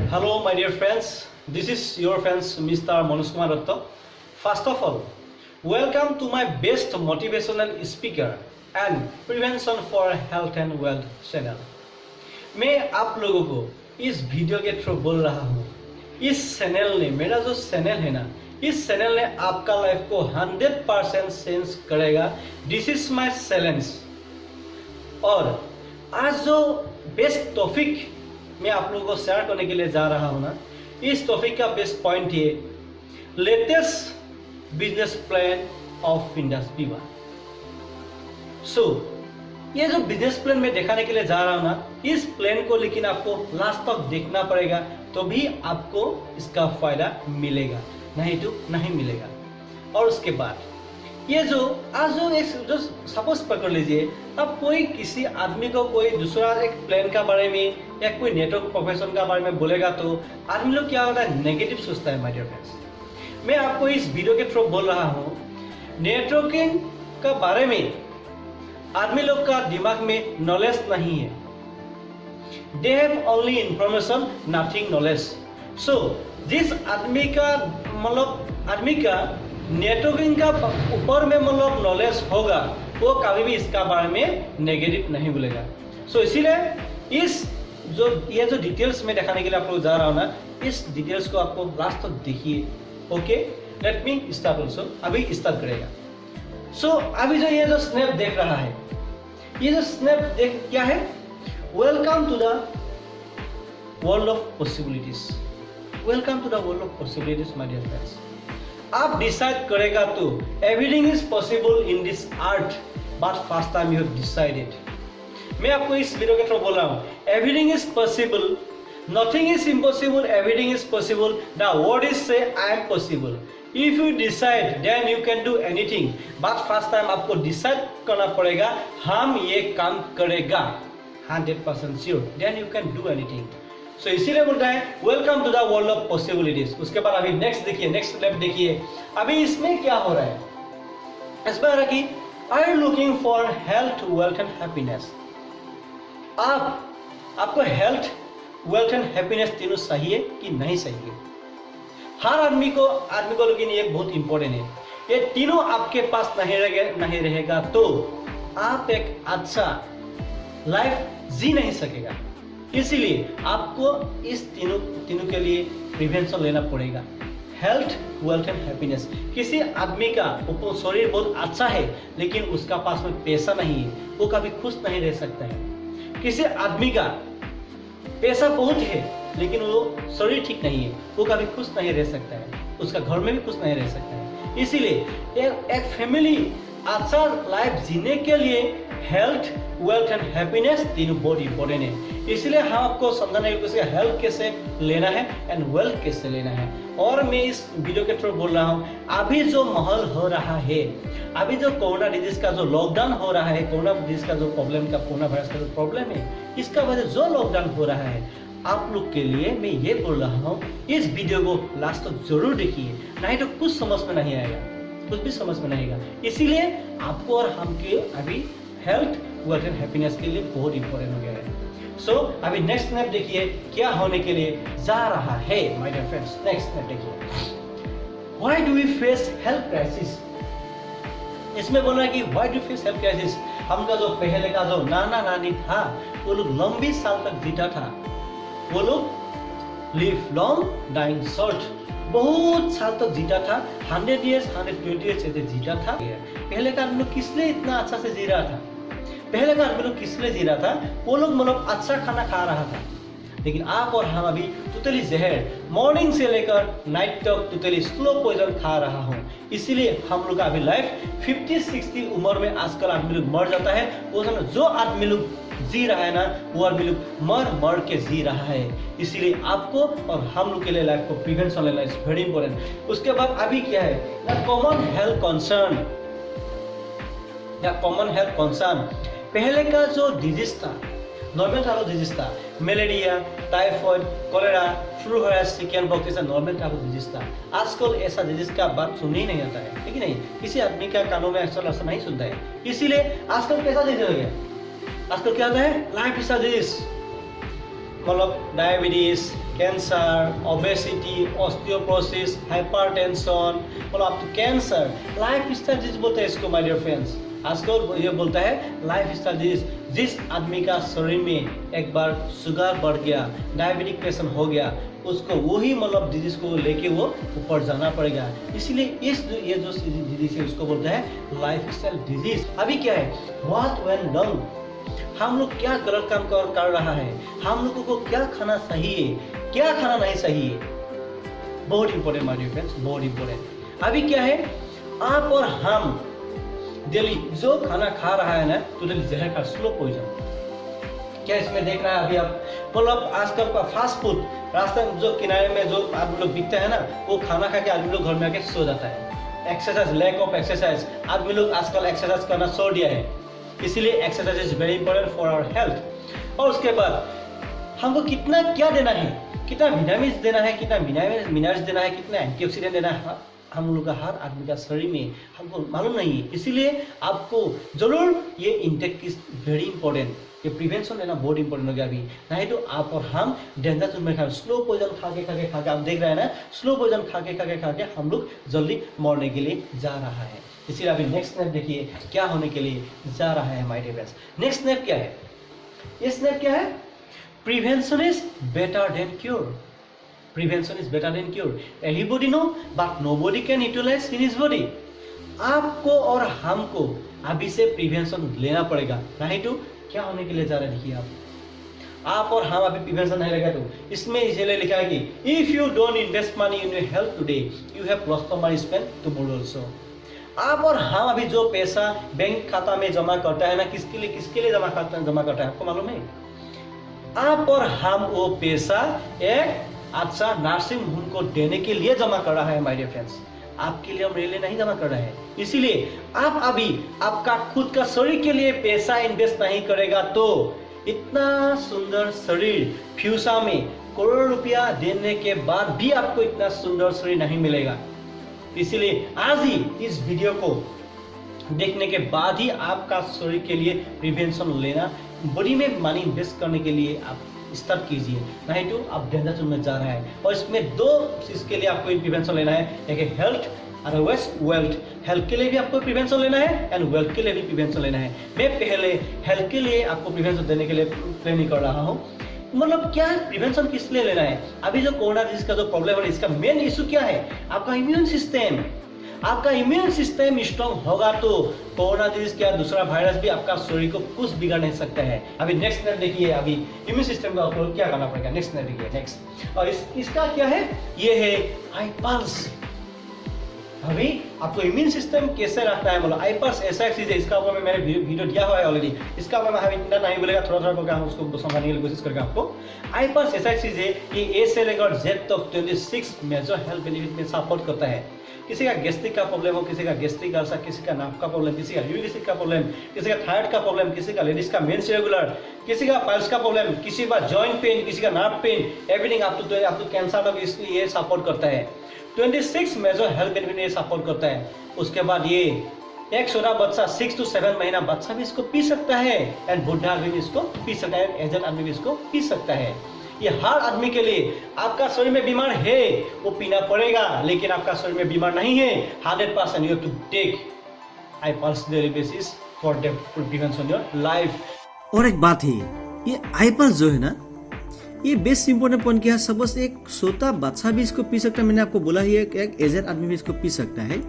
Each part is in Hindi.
Hello, my dear friends. This is your friends, Mr. Manoj Kumar Datta. First of all, welcome to my best motivational speaker and prevention for health and wealth channel. मैं आप लोगों को इस वीडियो के थ्रू बोल रहा हूँ। इस चैनल ने, मेरा जो चैनल है ना, इस चैनल ने आपका लाइफ को 100% चेंज करेगा। This is my challenge. और आज जो बेस्ट टॉपिक मैं आप लोगों को शेयर करने के लिए जा रहा हूँ ना, इस टॉपिक का बेस्ट पॉइंट ये latest business plan of Indus विवा। ये जो बिजनेस प्लान मैं दिखाने के लिए जा रहा हूँ ना, इस प्लान को लेकिन आपको लास्ट तक देखना पड़ेगा, तो भी आपको इसका फायदा मिलेगा, नहीं तो नहीं मिलेगा। और उसके बाद ये जो आज जो सपोज पकड़ लीजिए, अब कोई किसी आदमी को कोई दूसरा एक प्लान का बारे में या कोई नेटवर्क प्रोफेशन का बारे में बोलेगा तो आदमी लोग क्या होता है, नेगेटिव सोचता है। माय डियर फ्रेंड्स, मैं आपको इस वीडियो के थ्रू बोल रहा हूँ, नेटवर्किंग का बारे में आदमी लोग का दिमाग में नॉलेज नहीं है। They have only information, nothing knowledge. सो जिस आदमी का नेटवर्किंग का ऊपर में नॉलेज होगा, वो कभी भी इसका बारे में नेगेटिव नहीं बोलेगा। सो इसीलिए ये जो डिटेल्स में दिखाने के लिए आपको जा रहा हूँ ना, इस डिटेल्स को आपको लास्ट तक देखिए। Okay, let me start also. अभी स्टार्ट करेगा। सो अभी जो ये जो स्नैप देख रहा है, ये जो स्नैप देख क्या है, welcome to the world of possibilities. Welcome to the world of possibilities my dear friends. आप डिसाइड करेगा तो everything is possible in this art, but first time you have decided. मैं आपको इस वीडियो के थ्रू बोल रहा हूँ, everything is possible, nothing is impossible, everything is possible. The word is से I am possible. If you decide then you can do anything, but first time आपको डिसाइड करना पड़ेगा, हम ये काम करेगा 100% sure, then you can do anything. सो इसीलिए बोलता है welcome to the world of possibilities. उसके बाद अभी नेक्स्ट देखिए, नेक्स्ट स्टेप देखिए। अभी इसमें क्या हो रहा है, इसमें आ रहा कि are you looking for health, wealth and happiness. आपको हेल्थ, वेल्थ एंड हैप्पीनेस तीनों चाहिए कि नहीं चाहिए? हर आदमी को लेकिन ये बहुत इंपॉर्टेंट है। ये तीनों आपके पास नहीं रहेगा तो आप एक अच्छा लाइफ जी नहीं सकेगा। इसीलिए आपको इस तीनों के लिए प्रिवेंशन लेना पड़ेगा। Health, wealth and happiness. किसी आदमी का शरीर बहुत अच्छा है लेकिन उसका पास में पैसा नहीं है, वो कभी खुश नहीं रह सकता है। किसी आदमी का पैसा बहुत है लेकिन वो शरीर ठीक नहीं है, वो कभी खुश नहीं रह सकता है, उसका घर में भी खुश नहीं रह सकता है। इसीलिए एक फैमिली अच्छा लाइफ जीने के लिए हेल्थ, वेल्थ एंड हैप्पीनेस तीनों बहुत इंपॉर्टेंट है। इसलिए हम आपको समझाने की कोशिश, हेल्थ कैसे लेना है एंड वेल्थ कैसे लेना है। और मैं इस वीडियो के थ्रू बोल रहा हूँ, अभी जो माहौल हो रहा है, अभी जो कोरोना डिजीज का जो लॉकडाउन हो रहा है, कोरोना डिजीज का जो प्रॉब्लम का, कोरोना वायरस का जो प्रॉब्लम है, इसका वजह जो लॉकडाउन हो रहा है, आप लोग के लिए मैं ये बोल रहा हूँ, इस वीडियो को लास्ट तक जरूर देखिए, नहीं तो कुछ समझ में नहीं आएगा, कुछ भी समझ में नहीं आएगा। इसीलिए आपको और हमके अभी हेल्थ, वेल्थ एंड हैप्पीनेस के लिए बहुत इंपॉर्टेंट हो गया है। सो अभी नेक्स्ट स्टेप देखिए क्या होने के लिए जा रहा है my dear friends. Next step देखिए, why do we face health crisis. इसमें बोल रहा है कि why do face health crisis. हमका जो पहले का जो नाना नानी था, वो लोग लंबी साल तक जीता था, वो लोग लिव लॉन्ग डाइंग शॉर्ट, बहुत साल तक जीता था, 100 years 120 years ऐसे जीता था। पहले का आदमी लोग किस लिए इतना अच्छा से जी रहा था? पहले का आदमी लोग किस लिए जी रहा था? वो लोग अच्छा खाना खा रहा था। लेकिन आप और हम अभी टोटली जहर, मॉर्निंग से लेकर नाइट तक टोटली स्लो पॉइजन खा रहा हूँ। इसीलिए हम लोग का अभी लाइफ 50-60 उम्र में आजकल आदमी लोग मर जाता है। वो जो आदमी लोग जी रहा है ना, वो आदमी लोग मर के जी रहा है। इसीलिए आपको और हम लोग के लिए लाइफ को प्रिवेंशन लेना इज वेरी इंपॉर्टेंट। उसके बाद अभी क्या है, कॉमन हेल्थ कंसर्न या कॉमन हेल्थ कंसर्न। पहले का जो डिजीज था, नॉर्मल टाइप ऑफ डिजीज था, malaria, typhoid, cholera, flu virus, chicken pox, ऐसा नॉर्मल टाइप ऑफ डिजीज था। आजकल ऐसा डिजीज का बात सुनने ही नहीं आता है, ठीक है नहीं? किसी आदमी का कानों में ऐसा नहीं सुनता है। इसीलिए आजकल कैसा डिजीज हो गया, आजकल क्या होता है, लाइफ डिजीज। मतलब diabetes, cancer, obesity, osteoporosis, hypertension, मतलब आप तो कैंसर, लाइफ स्टाइल डिजीज बोलते हैं इसको माय डियर फ्रेंड्स। आजकल ये बोलता है लाइफ स्टाइल डिजीज। जिस आदमी का शरीर में एक बार शुगर बढ़ गया, डायबिटिक पेशेंट हो गया, उसको वही मतलब डिजीज को लेके वो ऊपर जाना पड़ेगा। इसीलिए ये जो डिजीज है उसको बोलता है लाइफ स्टाइल डिजीज। अभी क्या है, व्हाट वेंट रॉन्ग, हम लोग क्या गलत काम कर रहा है, हम लोगों को क्या खाना सही है, क्या खाना नहीं सही है, बहुत इंपॉर्टेंट माय डियर फ्रेंड्स, बहुत इंपॉर्टेंट। अभी क्या है, आप और हम डेली जो खाना खा रहा है ना, टोटली जहर का स्लो पॉइजन। क्या इसमें देख रहा है अभी आप, मतलब आजकल का फास्ट फूड रास्ते में जो किनारे में जो आदमी लोग बिकते हैं ना, वो खाना खा के आदमी लोग घर में आके सो जाता है। एक्सरसाइज, लैक ऑफ एक्सरसाइज, आदमी लोग आजकल एक्सरसाइज करना छोड़ दिया है। इसीलिए exercise is very important for our health. और उसके बाद हमको कितना क्या देना है, कितना विटामिन देना है, कितना मिनरल्स देना है, कितना एंटीऑक्सीडेंट देना है, हम लोग का हर आदमी का शरीर में हमको मालूम नहीं है। इसीलिए आपको जरूर ये इंटेक इज वेरी इंपॉर्टेंट, ये प्रिवेंशन लेना बहुत इंपॉर्टेंट हो गया अभी। नहीं तो आप और हम डेंजर जोन में खा, स्लो पॉइजन खा के आप देख रहे हैं ना, स्लो पॉइजन खा के हम लोग जल्दी मरने के लिए जा रहा है। इसीलिए अभी नेक्स्ट स्टेप देखिए क्या होने के लिए जा रहा है my dear friends. Next step क्या है, ये स्टेप क्या है, prevention is better than cure. Prevention is better than cure. Everybody know, but nobody can utilize in his body. आपको और हमको अभी से प्रिवेंशन लेना पड़ेगा, नहीं तो क्या होने के लिए जा रहे हैं। देखिए आप और हम अभी प्रिवेंशन नहीं लेगा तो इसमें इसलिए लिखा है कि if you don't invest money in your health today, you have lost the money spend tomorrow also. आप और हम अभी जो पैसा बैंक खाता में जमा करता है ना, किसके लिए जमा करता है आपको मालूम है? आप और हम वो पैसा एक अच्छा नर्सिंग होम को देने के लिए जमा कर रहा है माय डियर फ्रेंड्स, आपके लिए, मेरे लिए नहीं जमा कर रहा है। इसीलिए आप अभी आपका खुद का शरीर के लिए पैसा इन्वेस्ट नहीं करेगा तो इतना सुंदर शरीर फ्यूचर में करोड़ रुपया देने के बाद भी आपको इतना सुंदर शरीर नहीं मिलेगा। इसीलिए आज ही इस वीडियो को देखने के बाद ही आपका शरीर के लिए प्रिवेंशन लेना, बॉडी में मनी इन्वेस्ट करने के लिए आप स्टार्ट कीजिए, नहीं तो आप डेंजर जोन में जा रहा है। और इसमें दो चीज के लिए आपको प्रिवेंशन लेना है, एक है हेल्थ, अदरवाइज वेल्थ। हेल्थ के लिए भी आपको प्रिवेंशन लेना है एंड वेल्थ के लिए भी प्रिवेंशन लेना है। मैं पहले हेल्थ के लिए आपको प्रिवेंशन देने के लिए प्लानिंग कर रहा हूँ। मतलब क्या है, प्रिवेंशन किस लिए लेना है? अभी जो कोरोना डिजीज का जो प्रॉब्लम है, इसका मेन इशू क्या है? आपका इम्यून सिस्टम। आपका इम्यून सिस्टम स्ट्रॉन्ग होगा तो कोरोना डिजीज क्या दूसरा वायरस भी आपका शरीर को कुछ बिगाड़ नहीं सकता है। अभी नेक्स्ट स्टेप देखिए, अभी इम्यून सिस्टम का आपको क्या करना पड़ेगा, नेक्स्ट स्टेप देखिए नेक्स्ट। और इसका क्या है, ये है आई पल्स। अभी आपको इम्यून सिस्टम कैसे रखना है, मतलब आई पल्स ऐसा एक चीज है, इसका ऊपर में मैंने वीडियो दिया हुआ है ऑलरेडी। इसका ऊपर में इतना नहीं बोलेगा, थोड़ा करके हम उसको समझने की कोशिश करेंगे आपको। आई पल्स ऐसा एक चीज है, ये ए से लेकर जेड तक 26 मेजर हेल्थ बेनिफिट में सपोर्ट करता है। किसी का गैस्ट्रिक का प्रॉब्लम हो, किसी का गैस्ट्रिक अल्सर, किसी का नाक का प्रॉब्लम, किसी का यूरिक एसिड का प्रॉब्लम, किसी का थायराइड का प्रॉब्लम, किसी का लेडीज का मेंस इरेगुलर, किसी का पाइल्स का प्रॉब्लम, किसी का जॉइंट पेन, किसी का nerve pain, everything up to cancer तक इसलिए ये सपोर्ट करता है। 26 मेजर हेल्थ बेनिफिट ये सपोर्ट करता है। उसके बाद ये एक छोटा बच्चा 6 to 7 महीना बच्चा भी इसको पी सकता है एंड बुढ़ा आदमी भी इसको पी सकता है, एजेड आदमी भी इसको पी सकता है। ये हर आदमी के लिए, आपका शरीर में बीमार है वो पीना पड़ेगा, लेकिन आपका शरीर में बीमार नहीं है 100% you have to take I pulse daily basis for the prevention your life. और एक बात है, ये आई पल्स जो है ना, ये बेस्ट इंपॉर्टेंट पॉइंट क्या है, सपोज एक छोटा बच्चा भी इसको पी सकता है, मैंने आपको बोला ही एक एजेड आदमी भी इसको पी सकता है।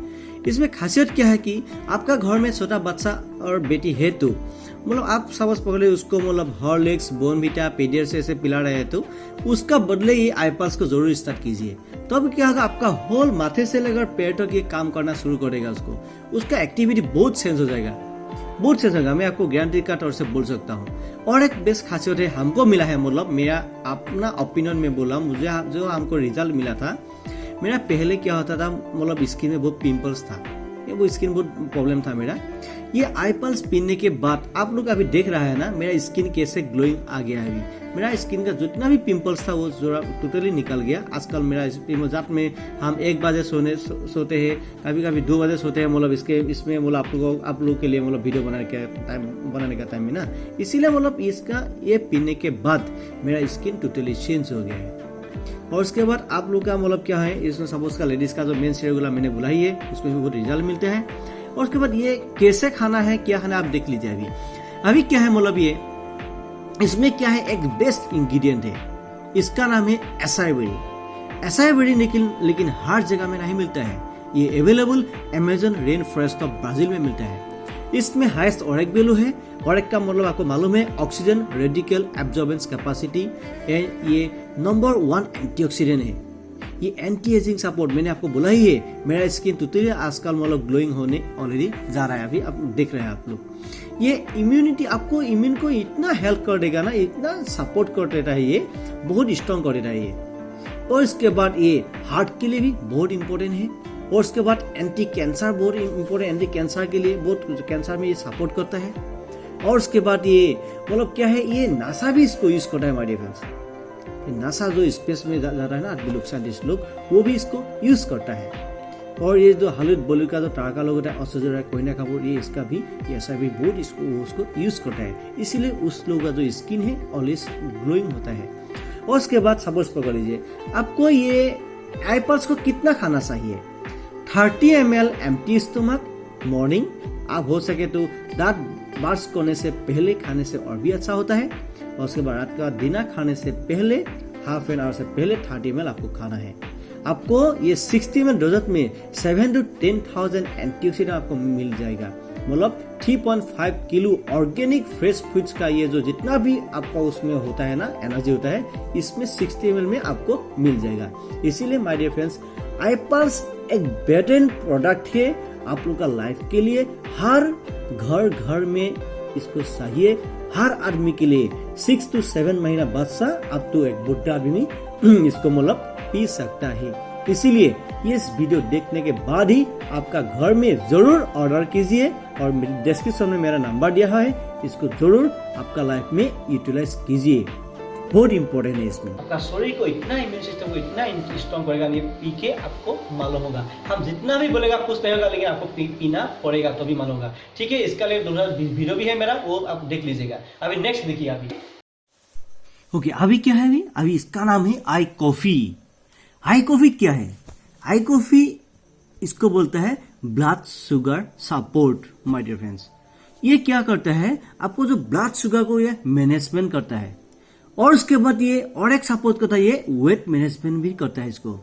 इसमें खासियत क्या है कि आपका घर में छोटा बच्चा और बेटी है तो मतलब आप सपोज पकड़े उसको मतलब हॉर्लिक्स, बोर्नविटा, पीडियर्स ऐसे पिला रहे हैं तो उसका बदले ये आई पल्स को जरूर स्टार्ट कीजिए। तब क्या होगा, आपका होल माथे से लेकर पैर तक ये काम करना शुरू करेगा, उसका एक्टिविटी बहुत चेंज हो जाएगा, बहुत चेंज होगा। मैं आपको गारंटी का तौर से बोल सकता हूँ। और एक बेस्ट खासियत है हमको मिला है, मतलब मेरा अपना ओपिनियन में बोला, मुझे जो हमको रिजल्ट मिला था, मेरा पहले क्या होता था, मतलब स्किन में बहुत पिंपल्स था, वो स्किन बहुत प्रॉब्लम था मेरा। ये आई पल्स पीने के बाद आप लोग अभी देख रहा है ना, मेरा स्किन कैसे ग्लोइंग आ गया है। अभी मेरा स्किन का जितना भी पिंपल्स था वो जरा टोटली निकल गया। आजकल मेरा जब में हम 1 बजे सोते हैं, कभी कभी 2 बजे सोते हैं, मतलब इसमें मतलब आप लोगों के लिए मतलब वीडियो बनाने का टाइम है ना, इसीलिए मतलब इसका ये पीने के बाद मेरा स्किन टोटली चेंज हो गया है। और उसके बाद आप लोग का मतलब क्या है, इसमें सपोज का लेडीज का जो मेन शेड्यूल मैंने बोला ही है, उसमें भी बहुत रिजल्ट मिलते हैं। और उसके बाद ये कैसे खाना है, क्या खाना, आप देख लीजिए। अभी क्या है मतलब ये इसमें क्या है, एक बेस्ट इंग्रेडिएंट है, इसका नाम है एसाई बेरी। एसाई बेरी लेकिन हर जगह में नहीं मिलता है, ये available Amazon rain forest of Brazil में मिलता है। इसमें हाईएस्ट ऑरेक वैल्यू है। ऑरेक का मतलब आपको मालूम है ऑक्सीजन रेडिकल एब्जॉर्बेंस कैपेसिटी, ये नंबर 1 एंटीऑक्सीडेंट है। ये एंटी एजिंग सपोर्ट, मैंने आपको बोला ही है, मेरा स्किन टोटली आजकल मतलब ग्लोइंग होने ऑलरेडी जा रहा है। अभी आप देख रहे हैं आप लोग, ये इम्यूनिटी आपको इम्यून को इतना हेल्प कर देगा ना, इतना सपोर्ट कर देता है, ये बहुत स्ट्रॉन्ग कर देता है ये। और इसके बाद ये हार्ट के लिए भी बहुत इंपॉर्टेंट है। और उसके बाद एंटी कैंसर बहुत इंपॉर्टेंट, एंटी कैंसर के लिए बहुत, कैंसर में ये सपोर्ट करता है। और उसके बाद ये मतलब क्या है, ये नासा भी इसको यूज करता है हमारे फ्रेंड्स। नासा जो स्पेस में जा रहा है ना आदमी लोग, साइंटिस्ट लोग, वो भी इसको यूज करता है। और ये जो हॉलीवुड बॉलीवुड का जो तारका लोग होता है, ऐश्वर्या राय, करीना कपूर, ये इसका भी ऐसा भी बहुत उसको यूज करता है। इसीलिए उस लोग का जो स्किन है ऑलवेज ग्लोइंग होता है। और उसके बाद सपोज पकड़ लीजिए, आपको ये एप्पल्स को कितना खाना चाहिए, 30 ml एम्प्टी स्टमक मॉर्निंग। आप हो सके तो दांत ब्रश करने से पहले खाने से और भी अच्छा होता है। और उसके बाद रात का डिनर खाने से पहले हाफ एन आवर से पहले 30 ml आपको खाना है। आपको ये 60 ml डोज में 7 to 10,000 एंटीऑक्सीडेंट आपको मिल जाएगा। मतलब 3.5 किलो ऑर्गेनिक फ्रेश फूड्स का ये जो जितना भी आपका उसमें होता है ना, एनर्जी होता है, इसमें 60 ml में आपको मिल जाएगा। इसीलिए माय डियर फ्रेंड्स, एप्पल्स एक बेटर प्रोडक्ट है आप लोग का लाइफ के लिए। हर घर में इसको चाहिए, हर आदमी के लिए। 6 to 7 महीना बच्चा अब तो एक बुढ़ा आदमी इसको मतलब पी सकता है। इसीलिए इस वीडियो देखने के बाद ही आपका घर में जरूर ऑर्डर कीजिए। और डिस्क्रिप्शन में मेरा नंबर दिया है, इसको जरूर आपका लाइफ में यूटिलाइज कीजिए, बहुत इंपॉर्टेंट है इसमें। आपका शरीर को इतना, इम्यून सिस्टम को इतना स्ट्रॉन्ग करेगा, ये पी के आपको मालूम होगा। हम जितना भी बोलेगा कुछ नहीं होगा, लेकिन आपको पीना पड़ेगा तो भी मालूम होगा। ठीक है, इसका लिए दूसरा वीडियो भी है मेरा, वो आप देख लीजिएगा। अभी नेक्स्ट देखिए। ओके, अभी क्या है, अभी इसका नाम है आई कॉफी। आई कॉफी क्या है? आई कॉफी इसको बोलता है blood sugar support. My dear friends, ये क्या करता है, आपको जो ब्लड शुगर को ये मैनेजमेंट करता है। और उसके बाद ये और एक सपोर्ट करता है, ये वेट मैनेजमेंट भी करता है। इसको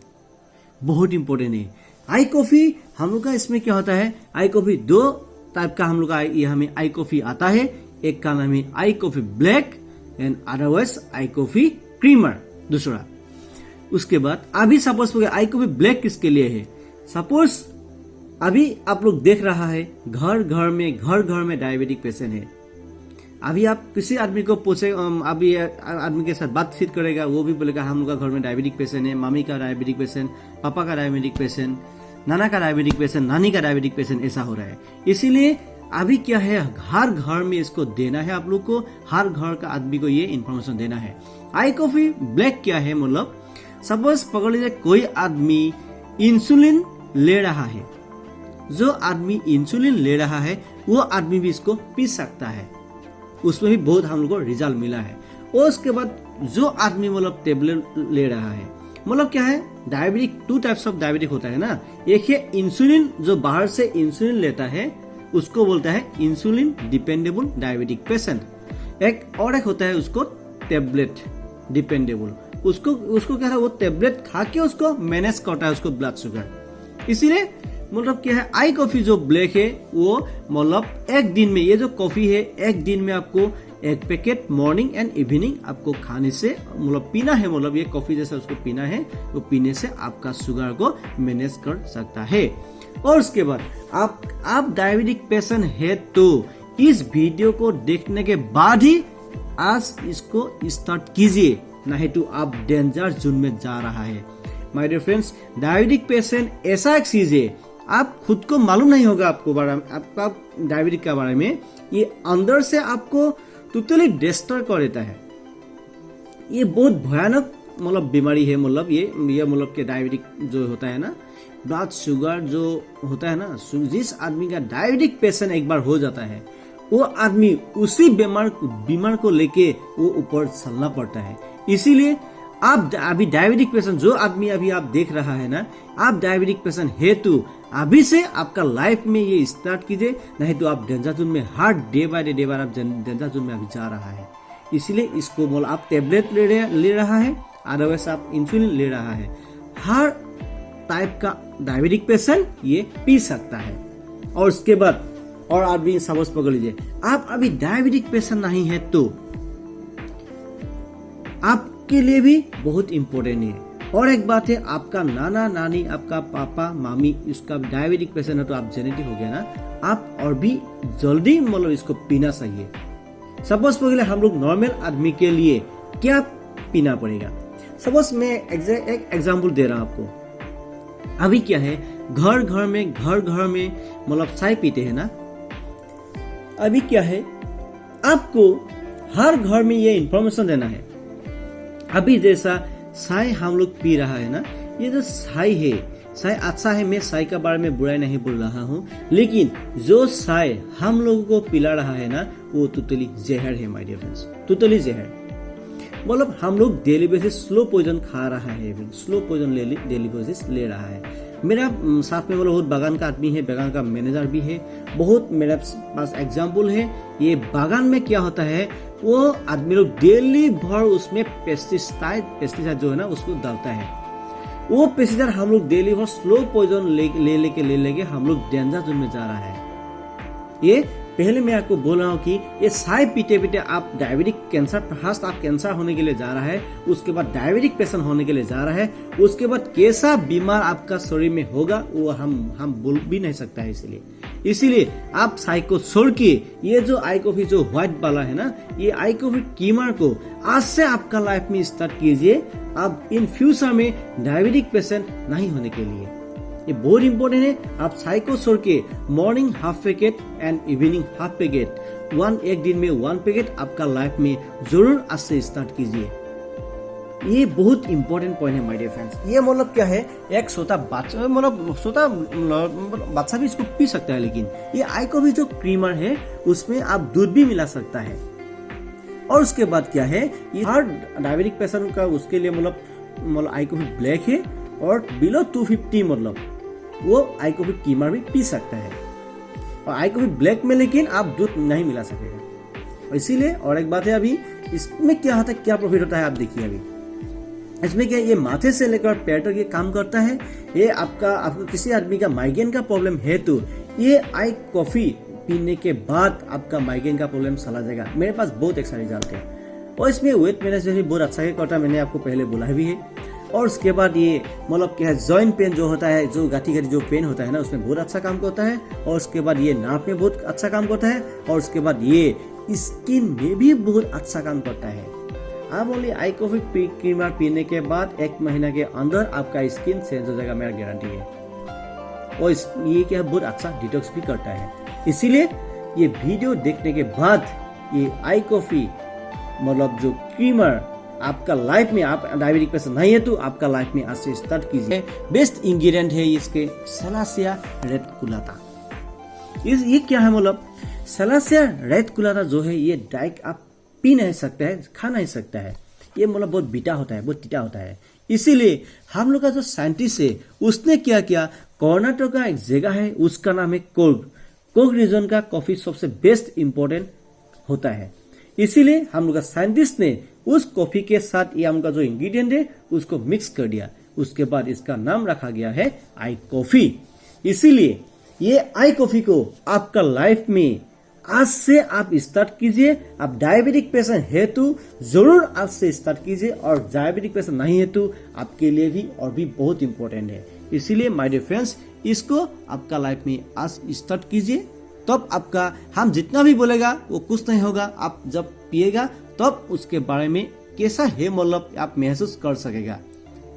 बहुत इंपॉर्टेंट है आई कॉफी। हम लोग का इसमें क्या होता है, आई कॉफी 2 टाइप का हम लोग का ये हमें आई कॉफी आता है। एक का नाम है आई coffee black and otherwise I coffee creamer दूसरा। उसके बाद अभी सपोज आई कॉफी ब्लैक किसके लिए है, सपोज अभी आप लोग देख रहा है घर घर में डायबिटिक पेशेंट है। अभी आप किसी आदमी को पूछे, अभी आदमी के साथ बातचीत करेगा, वो भी बोलेगा हम लोग का घर में डायबिटिक पेशेंट है, मम्मी का डायबिटिक पेशेंट, पापा का डायबिटिक पेशेंट, नाना का डायबिटिक पेशेंट, नानी का डायबिटिक पेशेंट, ऐसा हो रहा है। इसीलिए अभी क्या है, हर घर में इसको देना है आप लोग को, हर घर का आदमी को ये इन्फॉर्मेशन देना है। आई कॉफी ब्लैक क्या है, मतलब सपोज पकड़ लीजिए कोई आदमी इंसुलिन ले रहा है, जो आदमी इंसुलिन ले रहा है वो आदमी भी इसको पी सकता है। उसमें भी बहुत हम लोग को रिजल्ट मिला है। और उसके बाद जो आदमी मतलब टेबलेट ले रहा है, मतलब क्या है, डायबिटिक 2 टाइप्स ऑफ डायबिटिक होता है ना। एक है इंसुलिन, जो बाहर से इंसुलिन लेता है उसको बोलता है इंसुलिन डिपेंडेबल डायबिटिक पेशेंट। एक होता है उसको टेबलेट डिपेंडेबल, उसको क्या है, वो टेबलेट खा के उसको मैनेज करता है उसको ब्लड शुगर। इसीलिए मतलब क्या है, आई कॉफी जो ब्लैक है वो मतलब एक दिन में, ये जो कॉफी है एक दिन में आपको 1 पैकेट मॉर्निंग एंड इवनिंग आपको खाने से मतलब पीना है, मतलब ये कॉफी जैसा उसको पीना है, वो पीने से आपका शुगर को मैनेज कर सकता है। और उसके बाद आप डायबिटिक पेशेंट है तो इस वीडियो को देखने के बाद ही आज इसको स्टार्ट कीजिए, नहीं तो आप डेंजर जोन में जा रहा है। My dear friends, diabetic patient ऐसा एक चीज है, आप खुद को मालूम नहीं होगा आपको बारे में, आपका डायबिटिक के बारे में, ये अंदर से आपको टोटली डिस्टर्ब कर देता है। ये बहुत भयानक मतलब बीमारी है। मतलब ये मतलब के डायबिटिक जो होता है ना, ब्लड शुगर जो होता है ना, जिस आदमी का डायबिटिक पेशेंट एक बार हो जाता है, वो आदमी उसी बीमार को लेके वो ऊपर चलना पड़ता है। इसीलिए आप अभी डायबिटिक पेशेंट जो आदमी अभी आप देख रहा है ना, आप डायबिटिक पेशेंट है तो अभी से आपका लाइफ में ये स्टार्ट कीजिए, नहीं तो आप डेंजर जोन में हर डे बाय डे आप डेंजर जोन में अभी जा रहा है। इसीलिए इसको मतलब आप टेबलेट ले रहा है, अदरवाइज आप इंसुलिन ले रहा है। हर टाइप का डायबिटिक पेशेंट ये पी सकता है। और उसके बाद और आदमी सपोज पकड़ लीजिए, आप अभी डायबिटिक पेशेंट नहीं है तो आपके लिए भी बहुत इंपॉर्टेंट है। और एक बात है, आपका नाना नानी, आपका पापा मामी इसका डायबिटिक पेशेंट है तो आप जेनेटिक हो गया ना, आप और भी जल्दी मतलब इसको पीना चाहिए। सपोज पकड़ हम लोग नॉर्मल आदमी के लिए क्या पीना पड़ेगा। सपोज मैं एक एग्जाम्पल दे रहा हूं आपको। अभी क्या है, घर घर में मतलब चाय पीते हैं ना। अभी क्या है, आपको हर घर में ये इंफॉर्मेशन देना है। अभी जैसा चाय हम लोग पी रहा है ना, ये जो चाय है, चाय अच्छा है, मैं चाय के बारे में बुराई नहीं बोल रहा हूँ, लेकिन जो चाय हम लोगों को पिला रहा है ना, वो टोटली जहर है माय डियर फ्रेंड्स, टोटली जहर। मतलब हम लोग डेली बेसिस स्लो पॉइजन खा रहा है, स्लो पॉइजन डेली बेसिस ले रहा है। मेरा साथ में बहुत बागान का आदमी है, बागान का मैनेजर भी है, बहुत मेरे पास एग्जाम्पल है। ये बागान में क्या होता है, वो आदमी लोग डेली भर उसमें पेस्टिसाइड जो है ना उसको डालता है। वो पेस्टिसाइड हम लोग डेली भर स्लो पॉइजन ले लेके हम लोग डेंजर जोन में जा रहा है। ये पहले मैं आपको बोल रहा हूँ कि ये चाय पीते पीते आप डायबिटिक कैंसर, फर्स्ट आप कैंसर होने के लिए जा रहा है, उसके बाद डायबिटिक पेशेंट होने के लिए जा रहा है, उसके बाद कैसा बीमार आपका शरीर में होगा वो हम बोल भी नहीं सकता है। इसीलिए आप चाय को छोड़ के ये जो आई कॉफी जो व्हाइट वाला है ना, ये आई कॉफी कीमर को आज से आपका लाइफ में स्टार्ट कीजिए, आप इन फ्यूचर में डायबिटिक पेशेंट नहीं होने के लिए। ये बहुत इंपॉर्टेंट है। आप चाय को छोड़ के morning half packet and evening half packet, एक दिन में 1 पैकेट आपका लाइफ में जरूर आज से स्टार्ट कीजिए। ये बहुत इंपॉर्टेंट पॉइंट है माय डियर फ्रेंड्स। ये मतलब क्या है, एक छोटा बच्चा बच्चा भी इसको पी सकता है, लेकिन ये आई कॉफी जो क्रीमर है उसमें आप दूध भी मिला सकता है। और उसके बाद क्या है, ये हर डायबिटिक पेशेंट का उसके लिए मतलब आई कॉफी ब्लैक है, और बिलो 250 मतलब वो आई कॉफी कीमर भी पी सकता है। और आई कॉफी ब्लैक में लेकिन आप दूध नहीं मिला सकेगा। इसीलिए और एक बात है, अभी इसमें क्या होता है, क्या प्रॉफिट होता है आप देखिए। अभी इसमें क्या, ये माथे से लेकर पैर तक ये काम करता है। ये आपको किसी आदमी का माइग्रेन का प्रॉब्लम है तो ये आई कॉफी पीने के बाद आपका माइग्रेन का प्रॉब्लम चला जाएगा। मेरे पास बहुत एक सारे रिजल्ट है, और इसमें वेट मैनेजमेंट भी बहुत अच्छा करता है, मैंने आपको पहले बोला भी है। और उसके बाद ये मतलब क्या है, जॉइंट पेन जो होता है, जो गाठी जो पेन होता है ना, उसमें बहुत अच्छा काम करता है। और उसके बाद ये नाक में बहुत अच्छा काम करता है। और उसके बाद ये स्किन में भी बहुत अच्छा काम करता है। आप बोलिए आई कॉफी क्रीमर पीने के बाद 1 महीना के अंदर आपका स्किन चेंज हो जाएगा, मेरा गारंटी है। और ये क्या बहुत अच्छा डिटॉक्स भी करता है। इसीलिए ये वीडियो देखने के बाद ये आई कॉफी मतलब जो क्रीमर आपका लाइफ में, आप डायबिटिक पेशेंट नहीं है तो आपका लाइफ में आज से स्टार्ट कीजिए। बेस्ट इंग्रेडिएंट है इसके सलासिया रेटिकुलाटा। ये क्या है, मतलब सलासिया रेटिकुलाटा जो है, ये डायरेक्ट आप पी नहीं सकता है, खा नहीं सकता है। ये मतलब बहुत बीटा होता है, बहुत तीता होता है। इसीलिए हम लोग का जो साइंटिस्ट है उसने क्या किया, कर्नाटक का एक जगह है उसका नाम है कोग रीजन का कॉफी सबसे बेस्ट इंपॉर्टेंट होता है। इसीलिए हम लोग का साइंटिस्ट ने उस कॉफी के साथ ये हमका जो इंग्रेडिएंट है उसको मिक्स कर दिया। उसके बाद इसका नाम रखा गया है आई कॉफी। इसीलिए ये आई कॉफी को आपका लाइफ में आज से आप स्टार्ट कीजिए। आप डायबिटिक पेशेंट है तो जरूर आज से स्टार्ट कीजिए, और डायबिटिक पेशेंट नहीं है तो आपके लिए भी और भी बहुत इंपॉर्टेंट है। इसीलिए माय डियर फ्रेंड्स, इसको आपका लाइफ में आज स्टार्ट कीजिए, तब आपका हम जितना भी बोलेगा वो कुछ नहीं होगा। आप जब पिएगा तब उसके बारे में कैसा है मतलब आप महसूस कर सकेगा।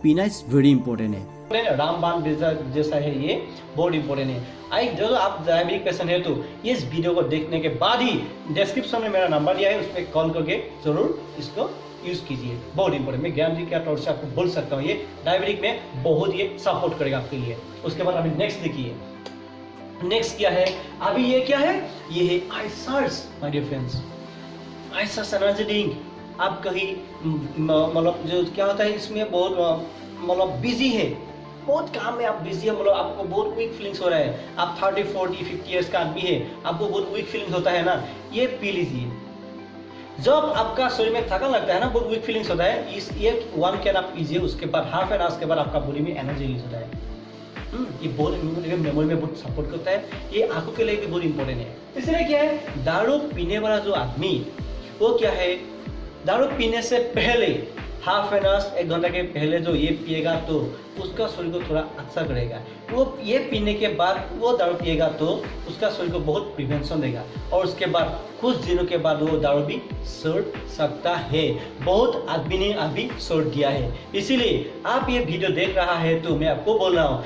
पीना इज वेरी इंपॉर्टेंट है। रामबाण जैसा है, ये बहुत इंपॉर्टेंट है। जो आप डायबिटिक पेशेंट है तो इस वीडियो को देखने के बाद ही डिस्क्रिप्शन में मेरा नंबर दिया है, उस पर कॉल करके जरूर इसको यूज कीजिए, बहुत इंपॉर्टेंट। मैं गारंटी के तौर से आपको बोल सकता हूँ ये डायबिटिक में बहुत ये सपोर्ट करेगा आपके लिए। उसके बाद अभी नेक्स्ट देखिए, नेक्स्ट क्या है अभी, ये क्या है, ये है आइसर्स my dear friends. आइसर्स energy drink आप कहीं मतलब जो क्या होता है इसमें बहुत मतलब बिजी है, बहुत काम में आप बिजी है, मतलब आपको बहुत वीक फीलिंग्स हो रहा है, आप 30, 40, 50 इयर्स का आदमी है, आपको बहुत वीक फीलिंग्स होता है ना, ये पी लीजिए। जब आपका शरीर में थकान लगता है ना, बहुत वीक फीलिंग्स होता है, इस ये 1 कैन आप पीजिए, उसके बाद हाफ एन आवर्स के बाद आपका बॉडी में एनर्जी रिलीज होता है। ये बहुत मेमोरी में बहुत सपोर्ट करता है, ये आंखों के लिए भी बहुत इंपॉर्टेंट है। इसलिए क्या है, दारू पीने वाला जो आदमी वो क्या है, दारू पीने से पहले हाफ एन आवर्स 1 घंटा के पहले जो ये पिएगा तो उसका शरीर को थोड़ा अच्छा करेगा। वो ये पीने के बाद वो दारू पिएगा तो उसका शरीर को बहुत प्रिवेंशन देगा, और उसके बाद कुछ दिनों के बाद वो दारू भी छोड़ सकता है। बहुत आदमी ने अभी छोड़ दिया है, इसीलिए आप ये वीडियो देख रहा है तो मैं आपको बोल रहा हूँ,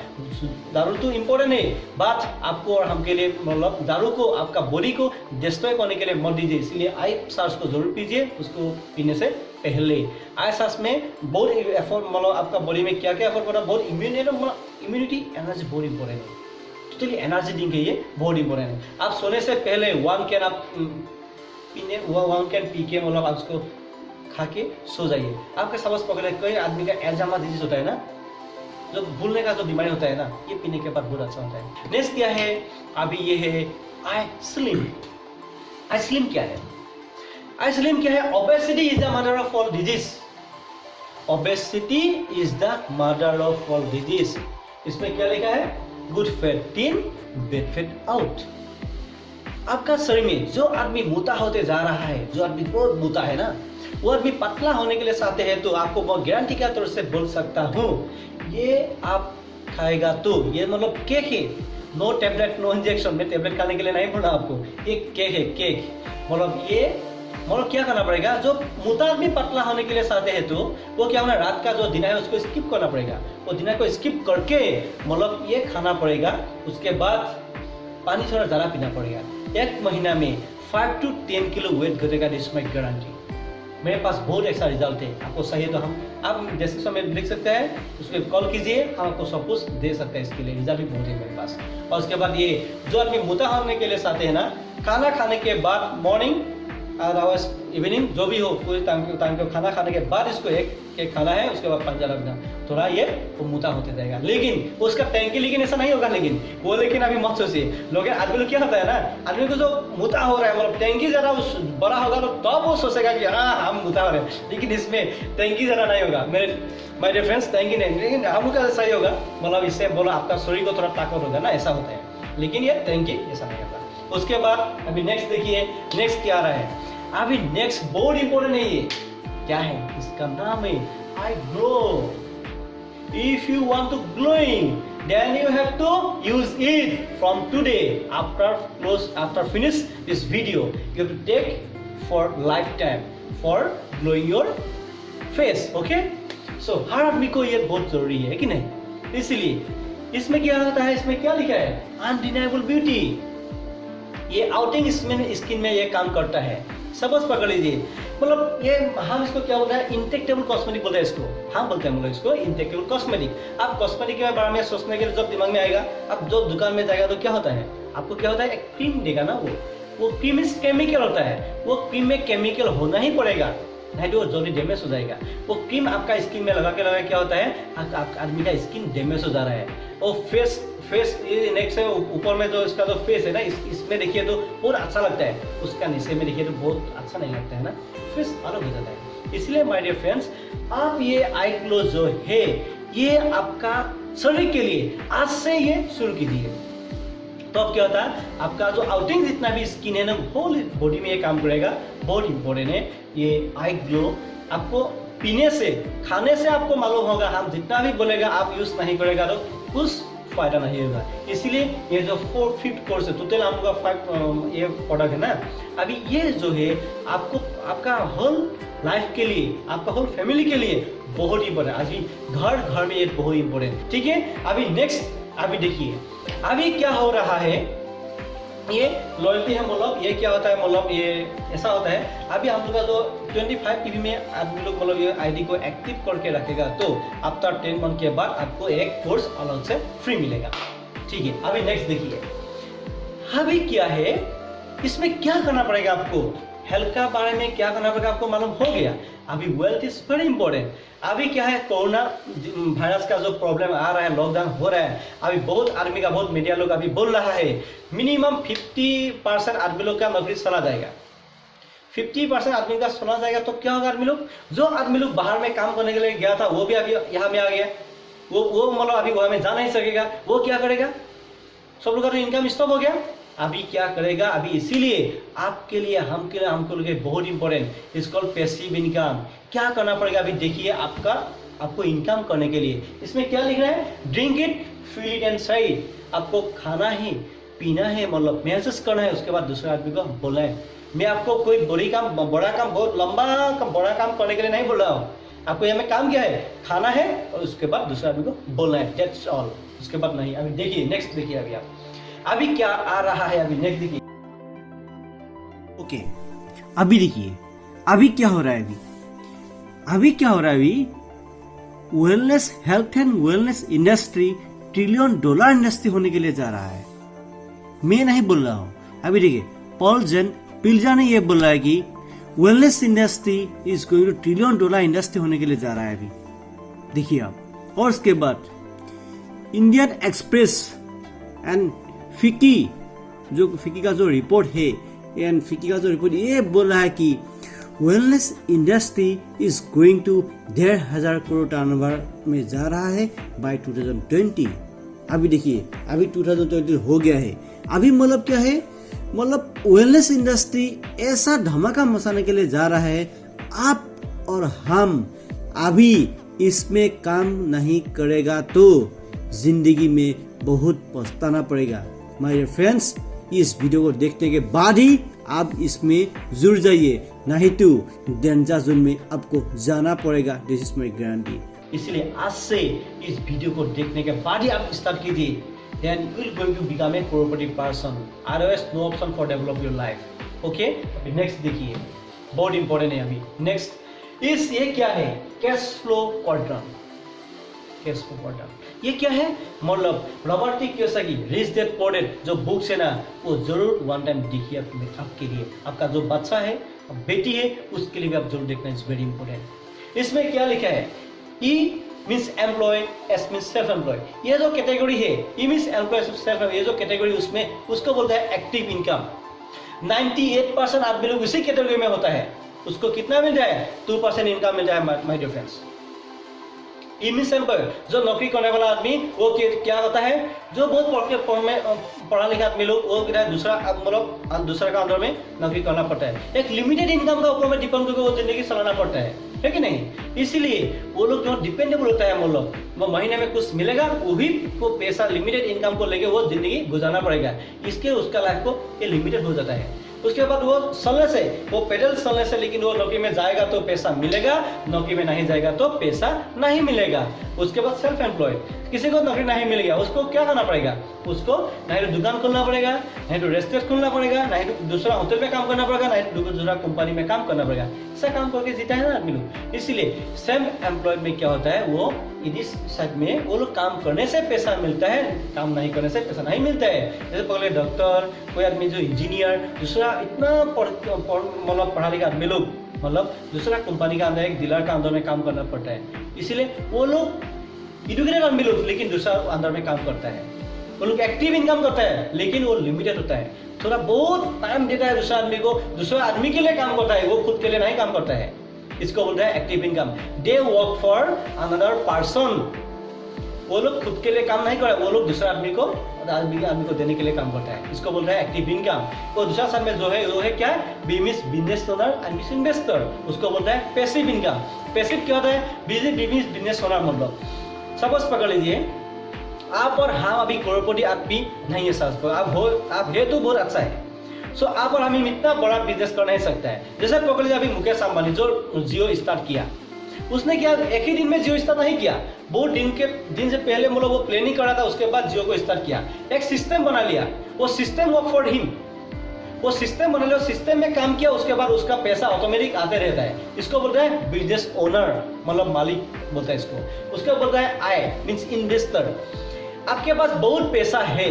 दारू तो इम्पोर्टेंट है, बात आपको और हमके लिए मतलब दारू को आपका बॉडी को डिस्ट्रॉय करने के लिए मत दीजिए। इसलिए आइसर्स को जरूर पीजिए उसको पीने से पहले। आइसर्स में बहुत एफर्ट मतलब आपका बॉडी में क्या क्या एफर्ट करना, बहुत इम्यूनिटी एनर्जी बहुत इंपॉर्टेंट है, टोटली एनर्जी ड्रिंक है ये, बहुत इंपॉर्टेंट है। आप सोने से पहले 1 कैन आप पीने 1 कैन पी के मतलब आप उसको खा के सो जाइए। आपके सपोज पकड़े कोई आदमी का एल्जाइमर डिजीज होता है ना, जो भूलने का जो बीमारी होता है ना, ये पीने के बाद बहुत अच्छा होता है। नेक्स्ट क्या है अभी, ये है आई स्लिम। आई स्लिम क्या है, आई स्लिम क्या है, obesity is the mother of all disease. Obesity is the mother of all disease. इसमें क्या लिखा है, good fat in bad fat out. आपका शरीर में जो आदमी मोटा होते जा रहा है, जो आदमी बहुत मोटा है ना, वो आदमी पतला होने के लिए चाहते हैं तो आपको मैं गारंटी के तौर से बोल सकता हूँ, ये आप खाएगा तो ये मतलब केक है, नो टेबलेट नो इंजेक्शन। में टेबलेट खाने के लिए नहीं बोला आपको, एक केक है, केक मतलब ये मतलब क्या करना पड़ेगा, जो मोटा आदमी पतला होने के लिए चाहते हैं तो वो क्या होना, रात का जो दिन है उसको स्किप करना पड़ेगा, वो दिन को स्किप करके मतलब ये खाना पड़ेगा। उसके बाद पानी थोड़ा ज़्यादा पीना पड़ेगा। 1 महीना में 5 to 10 किलो वेट घटेगा, दिस माय गारंटी। मेरे पास बहुत ऐसा रिजल्ट है, आपको सही है तो हम आप डिस्क्रिप्शन में लिख सकते हैं, उसको कॉल कीजिए, हम आपको सब कुछ दे सकते हैं, इसके लिए रिजल्ट भी बहुत है मेरे पास। और उसके बाद ये जो आदमी मोटा होने के लिए चाहते हैं ना, खाना खाने के बाद मॉर्निंग अदरवाइज इवनिंग जो भी हो, पूरे टाइम को खाना खाने के बाद इसको एक केक खाना है, उसके बाद पंजा लगना, थोड़ा ये वो मोटा होते जाएगा। लेकिन उसका टैंकी लेकिन ऐसा नहीं होगा, लेकिन अभी मत सोचिए लोग, आदमी लोग क्या होता है ना, आदमी को जो मोटा हो रहा है मतलब टैंकी ज़रा बड़ा होगा तो तब वो सोचेगा कि हाँ हम मोटा हो रहे हैं, लेकिन इसमें टैंकी ज़रा नहीं होगा मेरे माय डियर फ्रेंड्स, टैंकी नहीं, लेकिन हम लोग का सही होगा, मतलब इससे बोला आपका शरीर को थोड़ा ताकत होगा ना, ऐसा होता है, लेकिन ये टैंकी ऐसा नहीं होगा। उसके बाद अभी नेक्स्ट देखिए, नेक्स्ट क्या आ रहा है अभी, नेक्स्ट बहुत इंपॉर्टेंट है, ये क्या है, इसका नाम है आई glow. If you want to glowing then you have to use it from today. After finish this video, you have to take for lifetime for glowing your face. Okay, so हर आदमी को ये बहुत जरूरी है कि नहीं, इसलिए इसमें क्या होता है, इसमें क्या लिखा है, अनडिनाइबल ब्यूटी। ये आउटिंग स्किन में ये काम करता है। सपोज पकड़ लीजिए, मतलब ये हम इसको क्या बोलते हैं, इंटेक्टेबल कॉस्मेटिक बोलते हैं इसको, हम बोलते हैं मतलब इसको इंटेक्टेबल कॉस्मेटिक। आप कॉस्मेटिक के बारे में सोचने के लिए जब दिमाग में आएगा, आप जो दुकान में जाएगा तो क्या होता है, आपको क्या होता है, एक क्रीम देगा ना, वो क्रीम में केमिकल होता है, वो क्रीम में केमिकल होना ही पड़ेगा, नहीं तो वो जल्दी डैमेज हो जाएगा। वो क्रीम आपका स्किन में लगा के क्या होता है, आदमी का स्किन डैमेज हो जा रहा है। और फेस ये नेक्स्ट है, ऊपर में जो इसका जो फेस है ना, इसमें देखिए तो बहुत अच्छा लगता है, उसका नीचे में देखिए तो बहुत अच्छा नहीं लगता है ना, फेस अलग हो जाता है। इसलिए माय डियर फ्रेंड्स, आप ये आई ग्लो जो है ये आपका शरीर के लिए आज से ये शुरू कीजिए, तो अब क्या होता है, आपका जो आउटिंग जितना भी स्किन है ना, होल बॉडी में ये काम करेगा, बहुत इंपॉर्टेंट है ये आई ग्लो। आपको पीने से खाने से आपको मालूम होगा, हम जितना भी बोलेगा आप यूज नहीं करेगा तो कुछ फायदा नहीं होगा। इसीलिए ये जो 4-5 कोर्स है, टोटल हम लोग का 5 ये प्रोडक्ट है ना, अभी ये जो है आपको आपका होल लाइफ के लिए, आपका होल फैमिली के लिए बहुत इंपॉर्टेंट। अभी घर घर में ये बहुत इंपॉर्टेंट, ठीक है। अभी नेक्स्ट अभी देखिए अभी क्या हो रहा है, ये लॉयल्टी है, मतलब ये क्या होता है, मतलब ये ऐसा होता है अभी हम लोग का जो 25 टीवी में आदमी लोग मतलब ये आईडी को एक्टिव करके रखेगा तो आफ्टर 10 मंथ के बाद आपको एक कोर्स अलग से फ्री मिलेगा, ठीक है। अभी नेक्स्ट देखिए अभी क्या है, इसमें क्या करना पड़ेगा आपको, हेल्थ का बारे में क्या करना पड़ेगा आपको मालूम हो गया। अभी वेल्थ इज वेरी इंपॉर्टेंट। अभी क्या है, कोरोना वायरस का जो प्रॉब्लम आ रहा है, लॉकडाउन हो रहा है, अभी बहुत आदमी का, बहुत मीडिया लोग अभी बोल रहा है मिनिमम 50% आदमी लोग का नौकरी चला जाएगा। 50% आदमी का चला जाएगा तो क्या होगा, आदमी लोग जो आदमी लोग बाहर में काम करने के लिए गया था वो भी अभी यहाँ में आ गया, वो मतलब अभी वहाँ में जा नहीं सकेगा, वो क्या करेगा, सब लोग का तो इनकम स्टॉप हो गया। अभी क्या करेगा, अभी इसीलिए आपके लिए हमको लगे बहुत important is called passive income. क्या करना पड़ेगा अभी देखिए, आपको इनकम करने के लिए इसमें क्या लिख रहा है, drink it feel it and से इट। आपको खाना है पीना है, मतलब महसूस करना है, उसके बाद दूसरे आदमी को बोलना है। मैं आपको कोई बड़ा काम बहुत लंबा बड़ा काम करने के लिए नहीं बोल रहा हूँ, आपको यहाँ में काम क्या है, खाना है और उसके बाद दूसरे आदमी को बोलना है, दैट्स ऑल, उसके बाद नहीं। अभी देखिए नेक्स्ट देखिए अभी आप अभी क्या आ रहा है, अभी नेक्स्ट देखिए। ओके अभी देखिए अभी क्या हो रहा है, अभी क्या हो रहा है, अभी wellness health and wellness industry $1 trillion industry होने के लिए जा रहा है। मैं नहीं बोल रहा हूँ, अभी देखिए पॉल पिल्जा ने ये बोला है कि wellness industry is going to $1 trillion industry होने के लिए जा रहा है। अभी देखिए आप, और उसके बाद इंडियन एक्सप्रेस एंड फिकी का जो रिपोर्ट है, एंड फिकी का जो रिपोर्ट ये बोल रहा है कि wellness industry is going to 1,500 crore turnover में जा रहा है बाय 2020। अभी देखिए अभी 2020 हो गया है, अभी मतलब क्या है, मतलब वेलनेस इंडस्ट्री ऐसा धमाका मचाने के लिए जा रहा है। आप और हम अभी इसमें काम नहीं करेगा तो जिंदगी में बहुत पछताना पड़ेगा। माय डियर फ्रेंड्स, इस वीडियो को देखने के बाद ही आप इसमें जुड़ जाइए, नहीं तो डेंजर जोन में आपको जाना पड़ेगा, दिस इज माय गारंटी। इसलिए आज से इस वीडियो को देखने के बाद ही आप स्टार्ट कीजिए, then you will going to become a crorepati person, otherwise no option for develop your life, okay। अभी नेक्स्ट देखिए बहुत इंपॉर्टेंट है। अभी नेक्स्ट ये क्या है, cash flow quadrant. Cash flow quadrant ये क्या है, मतलब Robert T Kiyosaki rich dad poor dad जो बुक्स है ना, वो जरूर वन टाइम देखिए आपके लिए, आपका जो बच्चा है बेटी है उसके लिए भी आप जरूर देखना, इज वेरी इंपॉर्टेंट। इसमें क्या लिखा है, E means employ, S means self employ. ये जो कैटेगरी है E means employ self employ, ये जो कैटेगरी उसमें उसको बोलता है एक्टिव इनकम। 98% आदमी लोग उसी कैटेगरी में होता है, उसको कितना मिल जाए, 2% इनकम मिल जाए my dear friends. E means employ जो नौकरी करने वाला आदमी, वो क्या होता है, जो बहुत पढ़ा लिखा आदमी लोग, वो दूसरा मतलब दूसरा का अंदर में नौकरी करना पड़ता है, एक लिमिटेड इनकम का ऊपर में डिपेंड करके वो जिंदगी चलाना पड़ता है कि नहीं। इसीलिए वो लोग जो डिपेंडेबल होता है, मतलब वो महीने में कुछ मिलेगा, वही को पैसा लिमिटेड इनकम को लेके वो जिंदगी गुजारना पड़ेगा, इसके उसका लाइफ को ये लिमिटेड हो जाता है। उसके बाद वो चलने से, वो पेडल चलने से, लेकिन वो नौकरी में जाएगा तो पैसा मिलेगा, नौकरी में नहीं जाएगा तो पैसा नहीं मिलेगा। उसके बाद सेल्फ एम्प्लॉयड, किसी को नौकरी नहीं मिल गया, उसको क्या करना पड़ेगा, उसको नहीं तो दुकान खोलना पड़ेगा, नहीं तो रेस्टोरेंट खोलना पड़ेगा, नहीं तो दूसरा होटल में काम करना पड़ेगा, नहीं तो दूसरा कंपनी में काम करना पड़ेगा। ऐसा काम करके जीता है ना आदमी लोग। इसलिए सेल्फ एम्प्लॉयड में क्या होता है, वो इस साइड में वो लोग काम करने से पैसा मिलता है, काम नहीं करने से पैसा नहीं मिलता है। जैसे पहले डॉक्टर, कोई आदमी जो इंजीनियर, दूसरा इतना मतलब पढ़ा लिखा आदमी लोग, मतलब दूसरा कंपनी का अंदर, एक डीलर का अंदर में काम करना पड़ता है। इसीलिए वो लोग एजुकेटेड आदमी लोग, लेकिन दूसरा अंदर में काम करता है, वो लोग एक्टिव इनकम करता है, लेकिन वो लिमिटेड होता है, थोड़ा बहुत टाइम देता है दूसरा आदमी को, दूसरा आदमी के लिए काम करता है, वो खुद के लिए नहीं काम करता है। इसको बोलता है active income. They work for another person, वो लोग खुद के लिए काम नहीं कर रहे, वो लोग दूसरा आदमी को देने के लिए काम करता है, इसको बोल रहा है एक्टिव इनकम। तो दूसरा साइड में जो है वो है क्या, बिजनेस ओनर एंड इन्वेस्टर, उसको बोलता है पैसिव इनकम। पैसिव क्या होता है, बिजनेस ओनर, मतलब सपोज पकड़ लीजिए आप और हम अभी करोड़पति आदमी नहीं है, आप है तो बहुत अच्छा है, सो आप और हम इतना बड़ा बिजनेस कर नहीं सकता है। जैसे पकड़ लिया अभी मुकेश अंबानी जो जियो स्टार्ट किया, उसने क्या एक ही दिन में जियो स्टार्ट नहीं किया, बहुत दिन से पहले मतलब वो प्लानिंग कर रहा था, उसके बाद जियो को स्टार्ट किया, एक सिस्टम बना लिया, वो सिस्टम वर्क फॉर हिम, वो सिस्टम बना लिया, सिस्टम में काम किया, उसके बाद उसका पैसा ऑटोमेटिक आते रहता है। इसको बोलते हैं बिजनेस ओनर, मतलब मालिक बोलता है इसको। उसको बोलता है आई मीन्स इन्वेस्टर। आपके पास बहुत पैसा है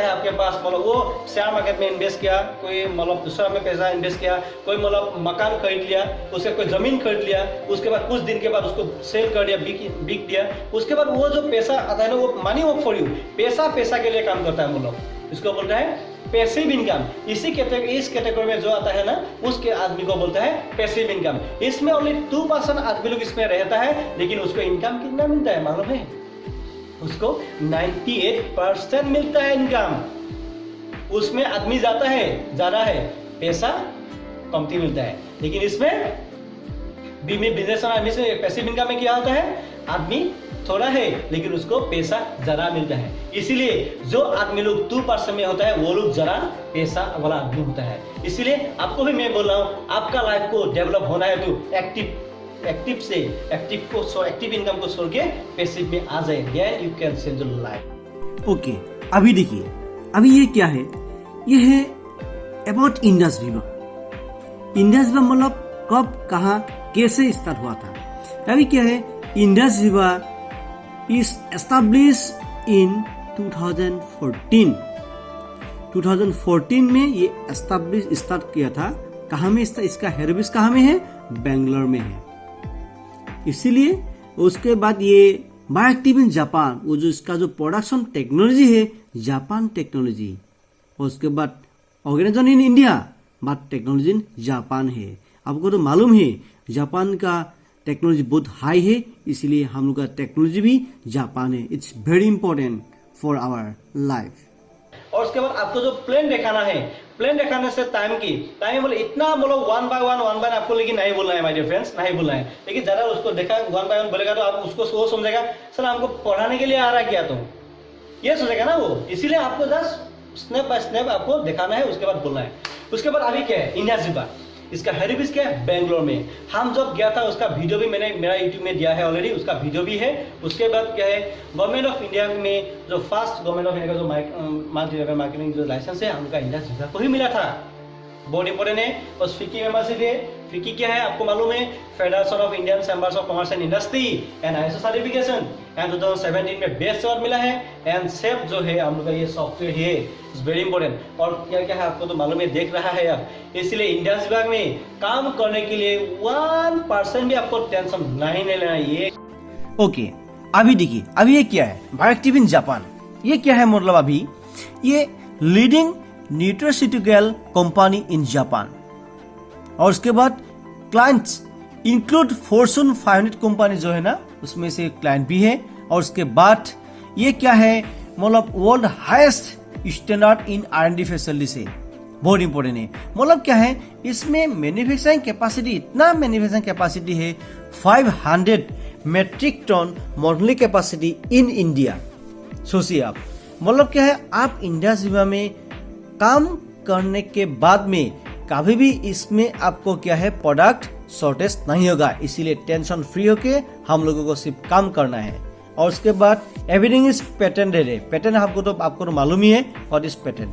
आपके पास, मतलब वो शेयर मार्केट में इन्वेस्ट किया, कोई मतलब दूसरा में पैसा इन्वेस्ट किया, कोई मतलब मकान खरीद लिया, उससे कोई जमीन खरीद लिया, उसके बाद कुछ दिन के बाद उसको सेल कर दिया, बिक दिया, उसके बाद वो जो पैसा आता है ना, वो मनी वर्क फॉर यू, पैसा के लिए काम करता है हम लोग। इसको बोलता है पैसिव इनकम। इस कैटेगरी में जो आता है ना, उसके आदमी को बोलता है पैसिव इनकम। इसमें ओनली 2% आदमी लोग इसमें रहता है, लेकिन उसको इनकम कितना मिलता है मालूम है? उसको 98% मिलता है इनकम। उसमें आदमी ज्यादा है, पैसा कमती मिलता है। लेकिन इसमें बिजनेस आदमी से पैसिव इनकम में क्या होता है, आदमी थोड़ा है लेकिन उसको पैसा जरा मिलता है। इसीलिए जो आदमी लोग 2% में होता है, वो लोग जरा पैसा वाला आदमी होता है। इसीलिए आपको भी मैं बोल रहा हूँ, आपका लाइफ को डेवलप होना है तो एक्टिव इनकम को छोड़ के पैसिव में आ जाए, then you can change your life. Okay, अभी देखिए, अभी ये क्या है, ये है अबाउट इंडस विवा। इंडस विवा मतलब कब, कहाँ, कैसे स्टार्ट हुआ था। अभी क्या है, इंडस विवा इज एस्टैब्लिश इन 2014 में ये स्टार्ट किया था। कहाँ में इसका हेड ऑफिस कहाँ में है, बेंगलोर में है। इसीलिए उसके बाद ये बायोएक्टिव इन जापान, वो जो इसका जो प्रोडक्शन टेक्नोलॉजी है जापान टेक्नोलॉजी, और उसके बाद organization in India but technology in Japan है। आपको तो मालूम है जापान का टेक्नोलॉजी बहुत हाई है, इसलिए हम लोग का टेक्नोलॉजी भी जापान है। It's very important for our life. और उसके बाद आपको जो प्लान दिखाना है, प्लान दिखाने से टाइम बोले इतना मतलब वन बाय वन आपको लेकिन नहीं बोलना है माय डियर फ्रेंड्स, नहीं बोलना है। लेकिन ज़्यादा उसको देखा 1 by 1 बोलेगा तो आप उसको वो समझेगा सर हमको पढ़ाने के लिए आ रहा है क्या, तो ये सोचेगा ना वो। इसीलिए आपको जस्ट स्टेप बाय स्टेप आपको दिखाना है, उसके बाद बोलना है। उसके बाद अभी क्या है, इंडिया जिबा, इसका हेड ऑफिस क्या है, बेंगलोर में। हम जब गया था उसका वीडियो भी मैंने मेरा यूट्यूब में दिया है ऑलरेडी, उसका वीडियो भी है। उसके बाद क्या है, गवर्नमेंट ऑफ इंडिया में जो फर्स्ट गवर्नमेंट ऑफ इंडिया का जो मल्टी लेवल मार्केटिंग जो लाइसेंस है, हमका इंडिया जिबा को ही मिला था। बहुत इंपॉर्टेंट है। और फिकी मेंबरशिप है। फिकी क्या है आपको मालूम है, federation of Indian chambers of commerce and industry and ISO certification and 2017 में बेस्ट अवार्ड मिला है। एंड सेफ जो है हम लोग का ये सॉफ्टवेयर है, इट्स वेरी इंपॉर्टेंट। और क्या क्या है आपको तो मालूम है, देख रहा है आप। इसलिए इंडिया विभाग में काम करने के लिए 1% भी आपको टेंशन नहीं लेना है। ओके, अभी देखिए, अभी ये क्या है, बायोएक्टिव इन जापान। ये क्या है मतलब, अभी ये leading nutraceutical company in Japan. और उसके बाद क्लाइंट्स इंक्लूड फॉर्च्यून 500 कंपनी जो है ना, उसमें से क्लाइंट भी है। और उसके बाद ये क्या है मतलब world highest standard in R&D facility से, बहुत इंपॉर्टेंट है। मतलब क्या है, इसमें मैन्युफैक्चरिंग कैपेसिटी, इतना मैन्युफैक्चरिंग कैपेसिटी है 500 metric ton modelling capacity in India. सोचिए आप, मतलब क्या है, आप इंडिया जिबा में काम करने के बाद में कभी भी इसमें आपको क्या है प्रोडक्ट शॉर्टेज नहीं होगा। इसीलिए टेंशन फ्री होके हम लोगों को सिर्फ काम करना है। और उसके बाद एवरीथिंग इज पेटेंटेड है। पेटेंट आपको तो मालूम ही है व्हाट इज पेटेंट।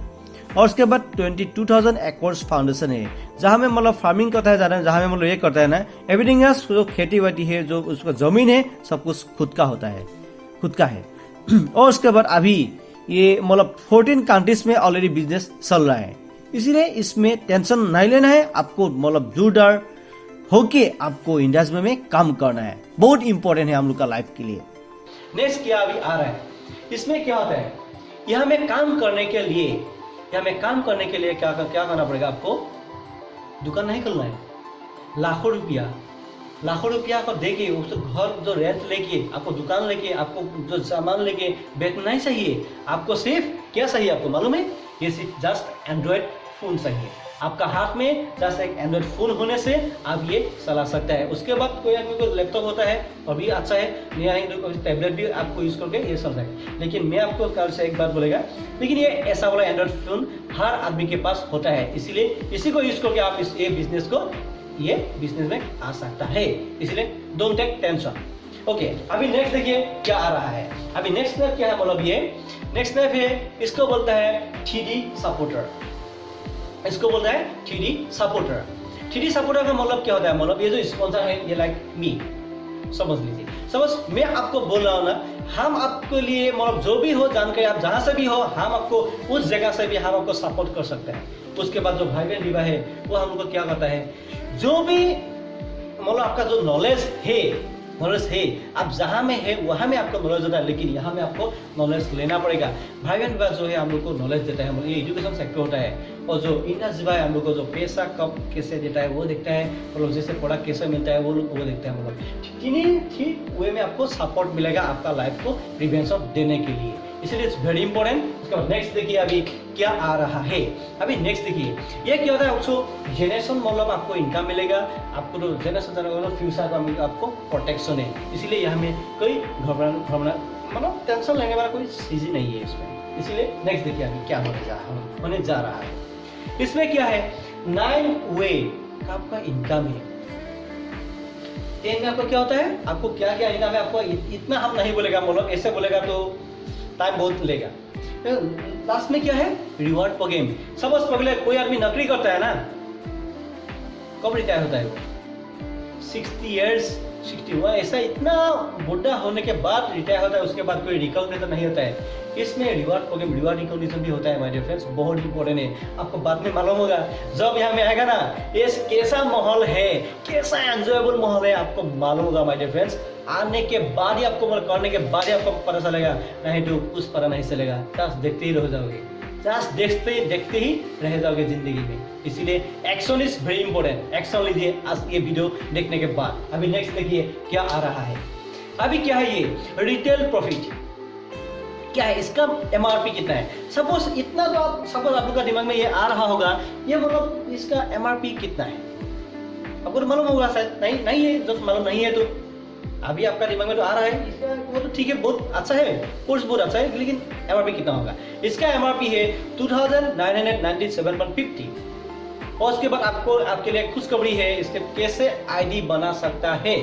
और उसके बाद 22,000 एकर्स फाउंडेशन है, जहाँ में मतलब फार्मिंग करता है, जहाँ में मतलब ये करता है ना, एवरीथिंग एल्स जो खेती बाड़ी है, जो उसका जमीन है, सब कुछ खुद का होता है, खुद का है। और उसके बाद अभी ये मतलब 14 कंट्रीज में ऑलरेडी बिजनेस चल रहा है। इसीलिए इसमें टेंशन नहीं लेना है, आपको मतलब जोरदार होके आपको इंडस्ट्री में काम करना है। बहुत इंपॉर्टेंट है हम लोग का लाइफ के लिए। नेक्स्ट क्या अभी आ रहा है, इसमें क्या होता है, यहाँ में काम करने के लिए क्या करना पड़ेगा आपको, दुकान नहीं खोलना है। लाखों रुपया को देके उस घर जो रेंट लेके आपको दुकान लेके आपको जो सामान लेके बेचना नहीं चाहिए। आपको सिर्फ क्या चाहिए आपको मालूम है, ये सिर्फ जस्ट एंड्रॉइड फोन चाहिए। आपका हाथ में जैसे एक एंड्रॉइड फोन होने से आप ये चला सकता है। उसके बाद कोई आदमी को लैपटॉप होता है और भी अच्छा है, नया है टैबलेट भी आपको यूज करके ये चल जाएगा। लेकिन मैं आपको कल से एक बात बोलेगा, लेकिन ये ऐसा वाला एंड्रॉइड फोन हर आदमी के पास होता है, इसीलिए इसी को यूज करके आप ये बिजनेस में आ सकता है, इसलिए डोंट टेक टेंशन। ओके, अभी नेक्स्ट देखिए क्या आ रहा है। अभी नेक्स्ट स्नैप क्या है, मतलब ये नेक्स्ट स्नैप है, इसको बोलता है 3D सपोर्टर। इसको बोलता है 3D सपोर्टर। 3D सपोर्टर का मतलब क्या होता है, मतलब ये जो स्पॉन्सर है ये लाइक मी, समझ लीजिए। सपोज मैं आपको बोल रहा हूँ ना, हम आपके लिए मतलब जो भी हो जानकारी, आप जहाँ से भी हो, हम आपको उस जगह से भी हम आपको सपोर्ट कर सकते हैं। उसके बाद जो भाई बहन विवाह है वो हमको क्या करता है, जो भी मतलब आपका जो नॉलेज है आप जहाँ में है वहाँ में आपको नॉलेज होता है, लेकिन यहाँ में आपको नॉलेज लेना पड़ेगा। भाई बहन विवाह जो है हम लोग को नॉलेज देता है, मतलब ये एजुकेशन सेक्टर होता है। और जो इंडस्ट्री विवाह है हम लोग को जो पैसा कब कैसे देता है वो देखता है, मतलब जैसे प्रोडक्ट कैसे मिलता है वो देखता है। मतलब ठीक वे में आपको सपोर्ट मिलेगा आपका लाइफ को प्रिवेंशन देने के लिए, इसलिए इट्स वेरी इंपॉर्टेंट। उसके बाद नेक्स्ट देखिए अभी क्या आ रहा है। अभी नेक्स्ट देखिए ये क्या होता है, उसको जेनरेशन मतलब आपको इनकम मिलेगा, आपको तो जेनरेशन फ्यूचर में आपको प्रोटेक्शन है, इसीलिए यहाँ में कोई घबराना मतलब टेंशन लेने वाला कोई चीज नहीं है इसमें। इसीलिए नेक्स्ट देखिए अभी क्या होने जा रहा है। इसमें क्या है, 9 वे का आपका इनकम है। 10 में आपको क्या होता है, आपको क्या क्या इनकम है, आपको इतना हम नहीं बोलेगा, मतलब ऐसे बोलेगा तो टाइम बहुत लेगा। लास्ट में क्या है, रिवॉर्ड पर गेम। सपोज पहले कोई आदमी नौकरी करता है ना, कब रिटायर होता है वो 60 इयर्स 61 ऐसा इतना बुढ़ा होने के बाद रिटायर होता है, उसके बाद कोई रिकॉग्निशन नहीं होता है। इसमें रिवॉर्ड प्रोग्राम रिवॉर्ड रिकॉग्निशन भी होता है माय डियर फ्रेंड्स, बहुत इंपॉर्टेंट है। आपको बाद में मालूम होगा जब यहाँ में आएगा ना, ये कैसा माहौल है, कैसा एंजॉयबल माहौल है, आपको मालूम होगा माय डियर फ्रेंड्स। आने के बाद ही आपको करने के बाद ही आपको पता चलेगा, नहीं तो कुछ पता नहीं चलेगा, बस देखते ही रह जाओगे, बस देखते ही रह जाओगे जिंदगी में। इसीलिए action is very important, action लीजिए आज ये वीडियो देखने के बाद। अभी नेक्स्ट देखिए क्या आ रहा है। अभी क्या है, ये रिटेल प्रॉफिट क्या है, इसका एमआरपी कितना है। सपोज इतना तो आप लोग का दिमाग में ये आ रहा होगा, ये मतलब इसका एमआरपी कितना है आपको तो मालूम होगा शायद, नहीं है, जब मालूम नहीं है तो अभी आपका दिमाग में तो आ रहा है, वो तो ठीक है, बहुत अच्छा है, कोर्स बहुत अच्छा है, लेकिन एमआरपी कितना होगा। इसका एमआरपी है 2997.50। और उसके बाद आपके लिए खुशखबरी है, इसके कैसे आईडी बना सकता है।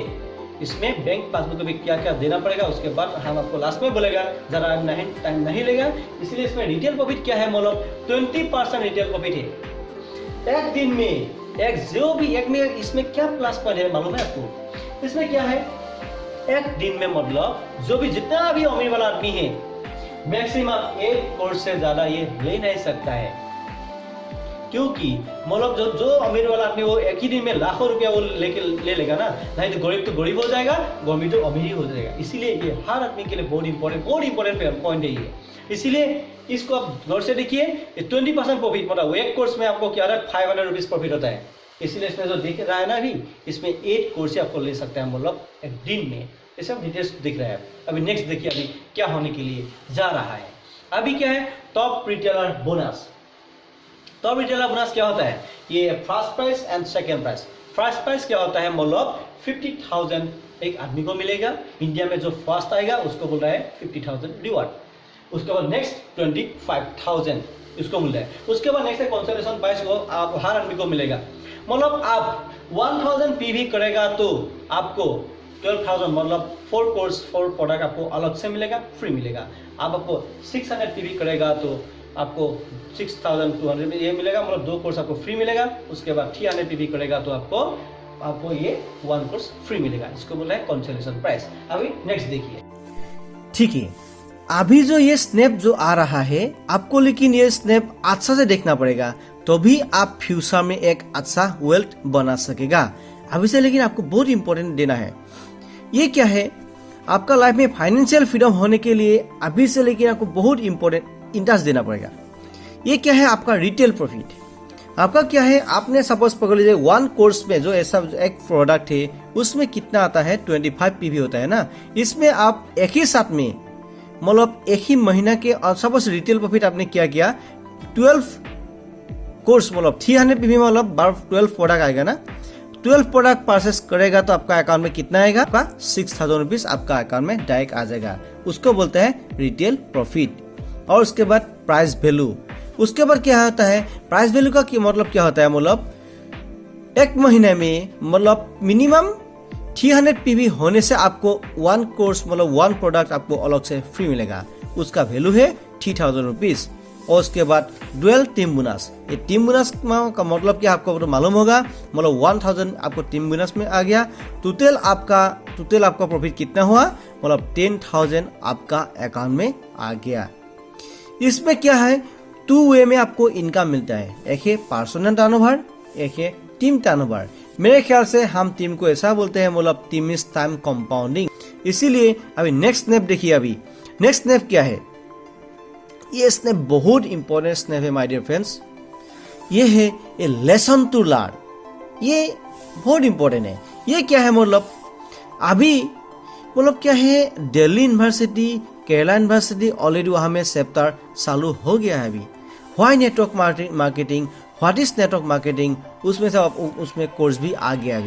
इसमें बैंक पासबुक में क्या क्या देना पड़ेगा, उसके बाद हम आपको लास्ट में बोलेगा, जरा टाइम नहीं लेगा। इसलिए इसमें रिटेल प्रॉफिट क्या है, मतलब 20% रिटेल प्रॉफिट है एक दिन में। एक में इसमें क्या प्लस पॉइंट है मालूम है आपको, इसमें क्या है, एक दिन में मतलब जो भी जितना भी अमीर वाला आदमी है मैक्सिमम 1 करोड़ से ज्यादा ये ले नहीं सकता है, क्योंकि मतलब जो अमीर वाला आदमी वो एक ही दिन में लाखों रुपया वो ले लेगा ना, नहीं तो गरीब हो जाएगा, अमीर तो अमीर ही हो जाएगा। इसीलिए ये हर आदमी के लिए बहुत इंपॉर्टेंट पॉइंट है ये। इसीलिए इसको आप गौर से देखिए, 20% प्रॉफिट, मतलब एक कोर्स में आपको क्या है 500 रुपीज प्रॉफिट होता है। इसलिए इसमें जो दिख रहा है ना अभी, इसमें 8 कोर्स आपको ले सकते हैं, मतलब एक दिन में। ये सब डिटेल्स दिख रहा है। अभी नेक्स्ट देखिए अभी क्या होने के लिए जा रहा है। अभी क्या है, top retailer bonus. Top retailer bonus क्या होता है, ये first price and second price. First price क्या होता है, मतलब 50,000 एक आदमी को मिलेगा, इंडिया में जो फर्स्ट आएगा उसको बोल रहा है 50,000 रिवॉर्ड। उसके बाद नेक्स्ट 25,000 इसको मिल रहा है। उसके बाद नेक्स्ट कंसोलेशन प्राइस को आप हर आदमी को मिलेगा, मतलब आप 1000 पीवी करेगा तो आपको 12,000 मतलब 4 कोर्स 4 प्रोडक्ट आपको अलग से मिलेगा, फ्री मिलेगा। आपको 600 पीवी करेगा तो आपको 6,200 में ये मिलेगा, मतलब 2 कोर्स आपको फ्री मिलेगा। उसके बाद 300 पीवी करेगा तो आपको ये 1 कोर्स फ्री मिलेगा। इसको बोल रहा है कंसोलेशन प्राइस। अभी नेक्स्ट देखिए। ठीक है, अभी जो ये स्नैप जो आ रहा है आपको, लेकिन ये स्नैप अच्छा से देखना पड़ेगा, तो भी आप फ्यूचर में एक अच्छा वेल्थ बना सकेगा। अभी से लेकिन आपको बहुत इंपॉर्टेंट देना है। ये क्या है, आपका लाइफ में फाइनेंशियल फ्रीडम होने के लिए अभी से लेकिन आपको बहुत इंपॉर्टेंट इंटरेस्ट देना पड़ेगा। ये क्या है, आपका रिटेल प्रॉफिट। आपका क्या है, आपने सपोज पकड़ लीजिए 1 कोर्स में जो ऐसा एक प्रोडक्ट है उसमें कितना आता है, 25 पीवी होता है ना। इसमें आप एक ही साथ में मतलब एक ही महीना के, और सपोज रिटेल प्रॉफिट आपने क्या किया 12 कोर्स मतलब 300 पीवी में मतलब 12 प्रोडक्ट आएगा ना, 12 प्रोडक्ट परचेस करेगा तो आपका अकाउंट में कितना आएगा, आपका 6000 रुपीज आपका अकाउंट में डायरेक्ट आ जाएगा। उसको बोलते हैं रिटेल प्रॉफिट। और उसके बाद प्राइस वैल्यू। उसके बाद क्या होता है, प्राइस वैल्यू का मतलब क्या होता है, मतलब एक महीने में मतलब मिनिमम 300 पीवी होने से आपको 1 कोर्स मतलब 1 प्रोडक्ट आपको अलग से फ्री मिलेगा, उसका वैल्यू है 3000 रुपीज। और उसके बाद डुअल टीम बोनस। ये टीम बोनस का मतलब क्या आपको तो मालूम होगा, मतलब 1000 आपको टीम बोनस में आ गया। टोटल आपका प्रॉफिट कितना हुआ, मतलब 10,000 आपका अकाउंट में आ गया। इसमें क्या है, 2 वे में आपको इनकम मिलता है, एक है पर्सनल टर्नओवर, एक है टीम टर्नओवर। मेरे ख्याल से हम टीम को ऐसा बोलते हैं, मतलब टीम इज टाइम कंपाउंडिंग। इसीलिए अभी नेक्स्ट स्टेप देखिए। अभी नेक्स्ट स्टेप क्या है, ये स्टेप बहुत इंपॉर्टेंट स्टेप है माय डियर फ्रेंड्स। ये है ए लेसन टू लर्न। ये बहुत इंपॉर्टेंट है। ये क्या है, मतलब अभी मतलब क्या है, Delhi university, Kerala university already वहां में चैप्टर चालू हो गया है। अभी why network marketing, what is network marketing, उसमें से उसमें कोर्स भी आ गया।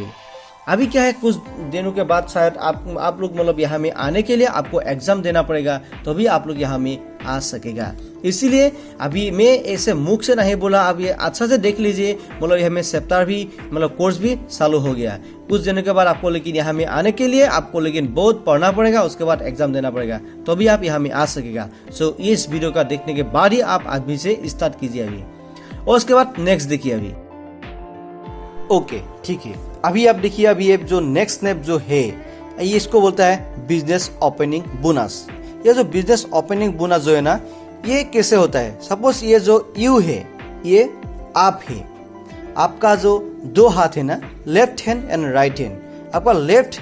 अभी क्या है, कुछ दिनों के बाद शायद आप लोग मतलब यहाँ में आने के लिए आपको एग्जाम देना पड़ेगा, तो भी आप लोग यहाँ में आ सकेगा। इसीलिए अभी मैं ऐसे मुख से नहीं बोला, आप ये अच्छा से देख लीजिए, मतलब यहाँ में चैप्टर भी मतलब कोर्स भी चालू हो गया। कुछ दिनों के बाद आपको लेकिन यहाँ में आने के लिए आपको लेकिन बहुत पढ़ना पड़ेगा, उसके बाद एग्जाम देना पड़ेगा, तो भी आप यहाँ में आ सकेगा। सो इस वीडियो का देखने के बाद ही आप अभी से स्टार्ट कीजिए अभी। और उसके बाद नेक्स्ट देखिए अभी। ओके ठीक है, अभी आप देखिए, अभी ये जो नेक्स्ट स्टेप जो है, ये इसको बोलता है बिजनेस ओपनिंग बोनस। ये जो बिजनेस ओपनिंग बोनस जो है ना, ये कैसे होता है, सपोज ये जो यू है, ये आप है, आपका जो 2 हाथ है ना, left hand and right hand, आपका लेफ्ट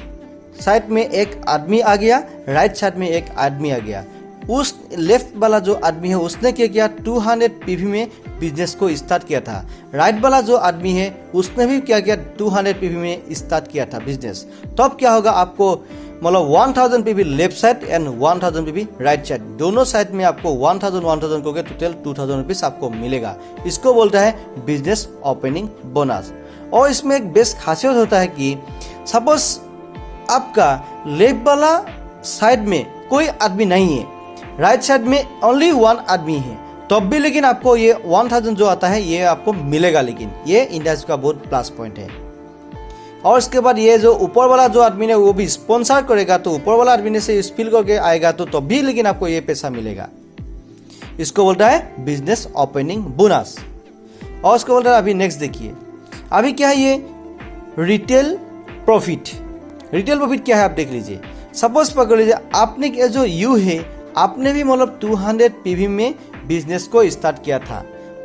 साइड में एक आदमी आ गया, राइट साइड में एक आदमी आ गया। उस लेफ्ट वाला जो आदमी है उसने क्या किया, 200 पीवी में बिजनेस को स्टार्ट किया था। राइट वाला जो आदमी है उसने भी क्या किया, 200 पीवी में स्टार्ट किया था बिजनेस। तब क्या होगा, आपको मतलब 1000 PV left side and 1000 PV right side, दोनों साइड में आपको 1000 को टोटल 2000 रुपीज आपको मिलेगा। इसको बोलता है बिजनेस ओपनिंग बोनस। और इसमें एक बेस्ट खासियत होता है कि सपोज आपका लेफ्ट वाला साइड में कोई आदमी नहीं है, राइट साइड में ओनली 1 आदमी है, तब भी लेकिन आपको ये 1000 जो आता है ये आपको मिलेगा। लेकिन ये इंडस्ट्री का बहुत प्लस पॉइंट है। और उसके बाद ये जो ऊपर वाला जो आदमी है वो भी स्पॉन्सर करेगा, तो ऊपर वाला आदमी ने से स्पिल करके आएगा, तो तब भी लेकिन आपको ये पैसा मिलेगा। इसको बोलता है बिजनेस ओपनिंग बोनस। और उसको बोलता है, अभी नेक्स्ट देखिए, अभी क्या है, ये रिटेल प्रॉफिट। रिटेल प्रॉफिट क्या है आप देख लीजिए। सपोज पकड़ लीजिए, आपने ये जो यू है, आपने भी मतलब 200 पीवी में बिजनेस को स्टार्ट किया था,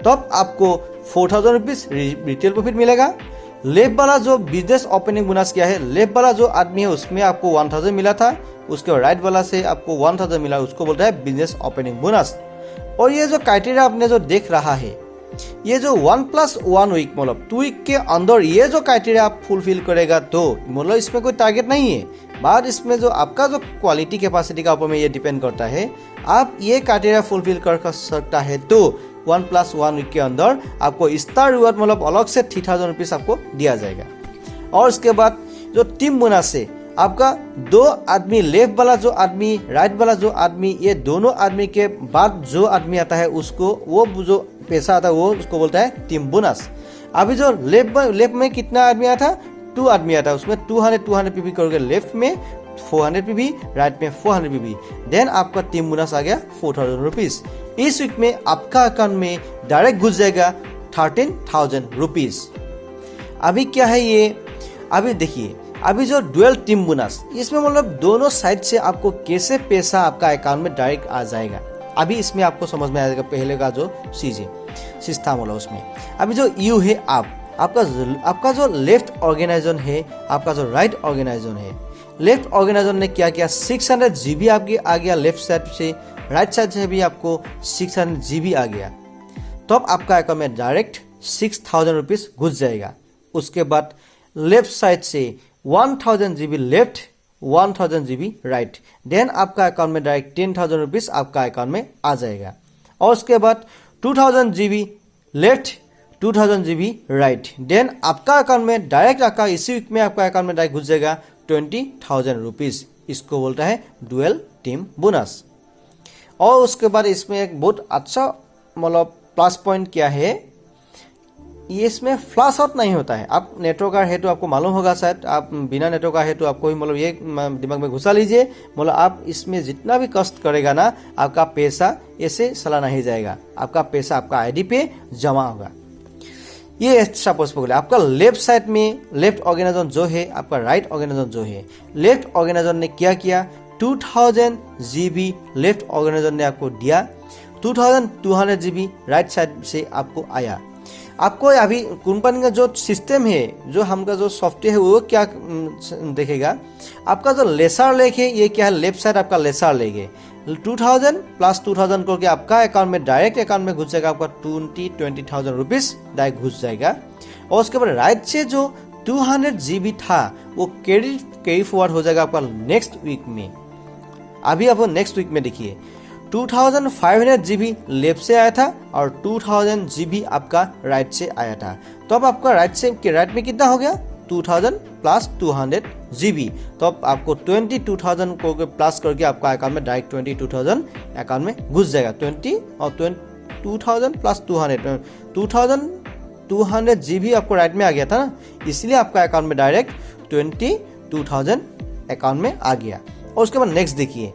तब आपको 4000 रुपीज रिटेल प्रॉफिट मिलेगा। लेफ्ट वाला जो बिजनेस ओपनिंग बोनस क्या है, लेफ्ट वाला जो आदमी है उसमें आपको 1000 मिला था, उसके राइट वाला से आपको 1000 मिला, उसको बोलता है बिजनेस ओपनिंग बोनस। और ये जो क्राइटेरिया आपने जो देख रहा है, ये जो 1+1 वीक मतलब 2 वीक के अंदर ये जो क्राइटेरिया आप फुलफिल करेगा, तो मतलब इसमें कोई टारगेट नहीं है, बाद इसमें जो आपका जो क्वालिटी कैपेसिटी का ऊपर में ये डिपेंड करता है। आप ये क्राइटेरिया फुलफिल कर सकता है तो 1+1 वीक के अंदर आपको स्टार रिवॉर्ड मतलब अलग से 3000 रुपीज आपको दिया जाएगा। और उसके बाद जो टीम बोनस है, आपका 2 आदमी, लेफ्ट वाला जो आदमी, राइट वाला जो आदमी, ये दोनों आदमी के बाद जो आदमी आता है उसको वो जो पैसा आता है वो उसको बोलता है टीम बोनस। अभी जो लेफ्ट में कितना आदमी आया था, 2 आदमी आया था, उसमें 200 पीवी करके लेफ्ट में 400 पीवी, राइट में 400 पीवी, देन आपका टीम बोनस आ गया 4000 रुपीज। इस वीक में आपका अकाउंट में डायरेक्ट घुस जाएगा 13,000 रुपीज। अभी क्या है ये, अभी देखिए, अभी जो डुअल टीम बोनस, इसमें मतलब दोनों साइड से आपको कैसे पैसा आपका अकाउंट में डायरेक्ट आ जाएगा, अभी इसमें आपको समझ में आएगा। पहले का जो चीज है सिस्टम वाला, उसमें अभी जो यू है, आपका जो लेफ्ट ऑर्गेनाइजेशन है, आपका जो राइट ऑर्गेनाइजेशन है, लेफ्ट ऑर्गेनाइजेशन ने क्या किया, 600 GB आपके आ गया लेफ्ट साइड से, राइट साइड से भी आपको 600 GB आ गया, तब आपका अकाउंट में डायरेक्ट 6000 रुपीज घुस जाएगा। उसके बाद लेफ्ट साइड से 1000 GB left, 1000 GB right, then आपका अकाउंट में डायरेक्ट 10,000 रुपीज आपका अकाउंट में आ जाएगा। और उसके बाद 2000 GB left, 2000 GB right. Then आपका अकाउंट में डायरेक्ट आपका इसी वीक में आपका अकाउंट में डायरेक्ट घुस जाएगा 20,000 रुपीज़। इसको बोलता है डुअल टीम बोनस। और उसके बाद इसमें एक बहुत अच्छा मतलब प्लस पॉइंट क्या है, ये इसमें फ्लैश आउट नहीं होता है। आप नेटवर्क का है तो आपको मालूम होगा शायद, आप बिना नेटवर्क का है तो आपको मतलब ये दिमाग में घुसा लीजिए, मतलब आप इसमें जितना भी कष्ट करेगा ना आपका पैसा ऐसे चला नहीं जाएगा, आपका पैसा आपका आईडी पे जमा होगा। ये सपोज पकड़े आपका लेफ्ट साइड में लेफ्ट ऑर्गेनाइजेशन जो है, आपका राइट ऑर्गेनाइजेशन जो है, लेफ्ट ऑर्गेनाइजेशन ने क्या किया 2000 GB लेफ्ट ऑर्गेनाइजेशन ने आपको दिया, 2200 GB राइट साइड से आपको आया। आपको अभी कंपनी का जो सिस्टम है, जो हमका जो सॉफ्टवेयर है वो क्या देखेगा, आपका जो लेसर लेग है ये क्या है, लेफ्ट साइड आपका लेसर लेग है, 2000 प्लस 2000 करके आपका अकाउंट में डायरेक्ट अकाउंट में घुस जाएगा, आपका 20,000 रुपीज़ डायरेक्ट घुस जाएगा। और उसके बाद राइट से जो 200 GB था वो कैरी फॉरवर्ड हो जाएगा आपका नेक्स्ट वीक में। अभी आप नेक्स्ट वीक में देखिए 2500 GB लेफ्ट से आया था और 2000 GB आपका राइट से आया था। तो अब आपका राइट में कितना हो गया 2000 प्लस 200 GB, तो अब आपको 22,000 को प्लस करके आपका अकाउंट में डायरेक्ट 22,000 अकाउंट में घुस जाएगा। 20 और 2000 प्लस 2200 GB आपको राइट में आ गया था ना, इसलिए आपका अकाउंट में डायरेक्ट 22,000 अकाउंट में आ गया। और उसके बाद नेक्स्ट देखिए,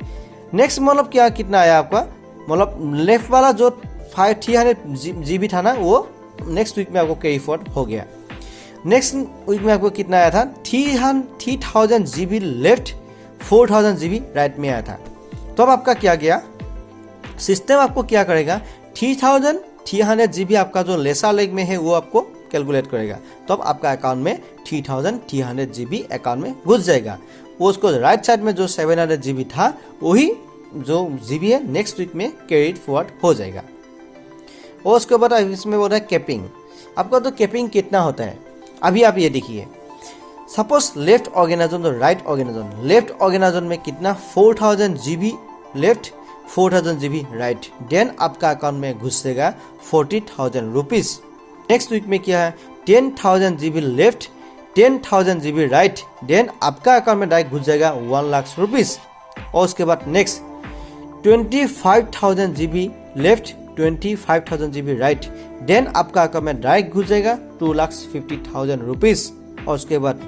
नेक्स्ट मतलब क्या कितना आया आपका, मतलब लेफ्ट वाला जो 300 GB था ना वो नेक्स्ट वीक में आपको कैरी फॉरवर्ड हो गया। नेक्स्ट वीक में आपको कितना आया था 3000 GB लेफ्ट, 4000 GB राइट में आया था। तो अब आपका क्या गया सिस्टम, आपको क्या करेगा 3300 GB आपका जो लेसर लेग में है वो आपको कैलकुलेट करेगा। तो अब आपका अकाउंट में 3300 GB अकाउंट में घुस जाएगा। वो उसको राइट साइड में जो 700 GB था वही जो GB है नेक्स्ट वीक में कैरीड फॉरवर्ड हो जाएगा। और उसके बाद इसमें बोल रहा है कैपिंग। आपका तो कैपिंग कितना होता है अभी आप ये देखिए, सपोज लेफ्ट ऑर्गेनाइजेशन और राइट ऑर्गेनाइजेशन, लेफ्ट ऑर्गेनाइजेशन में कितना 4000 GB left, 4000 GB right, then आपका अकाउंट में घुसेगा 40,000 रुपीज़। नेक्स्ट वीक में क्या है 10,000 GB left, 10,000 GB right, then आपका अकाउंट में डायरेक्ट घुस जाएगा 1 लाख रुपीज़। और उसके बाद next 25,000 GB left, 25,000 GB right, then आपका अकाउंट में डायरेक्ट घुस जाएगा 2,50,000 रुपीज़। और उसके बाद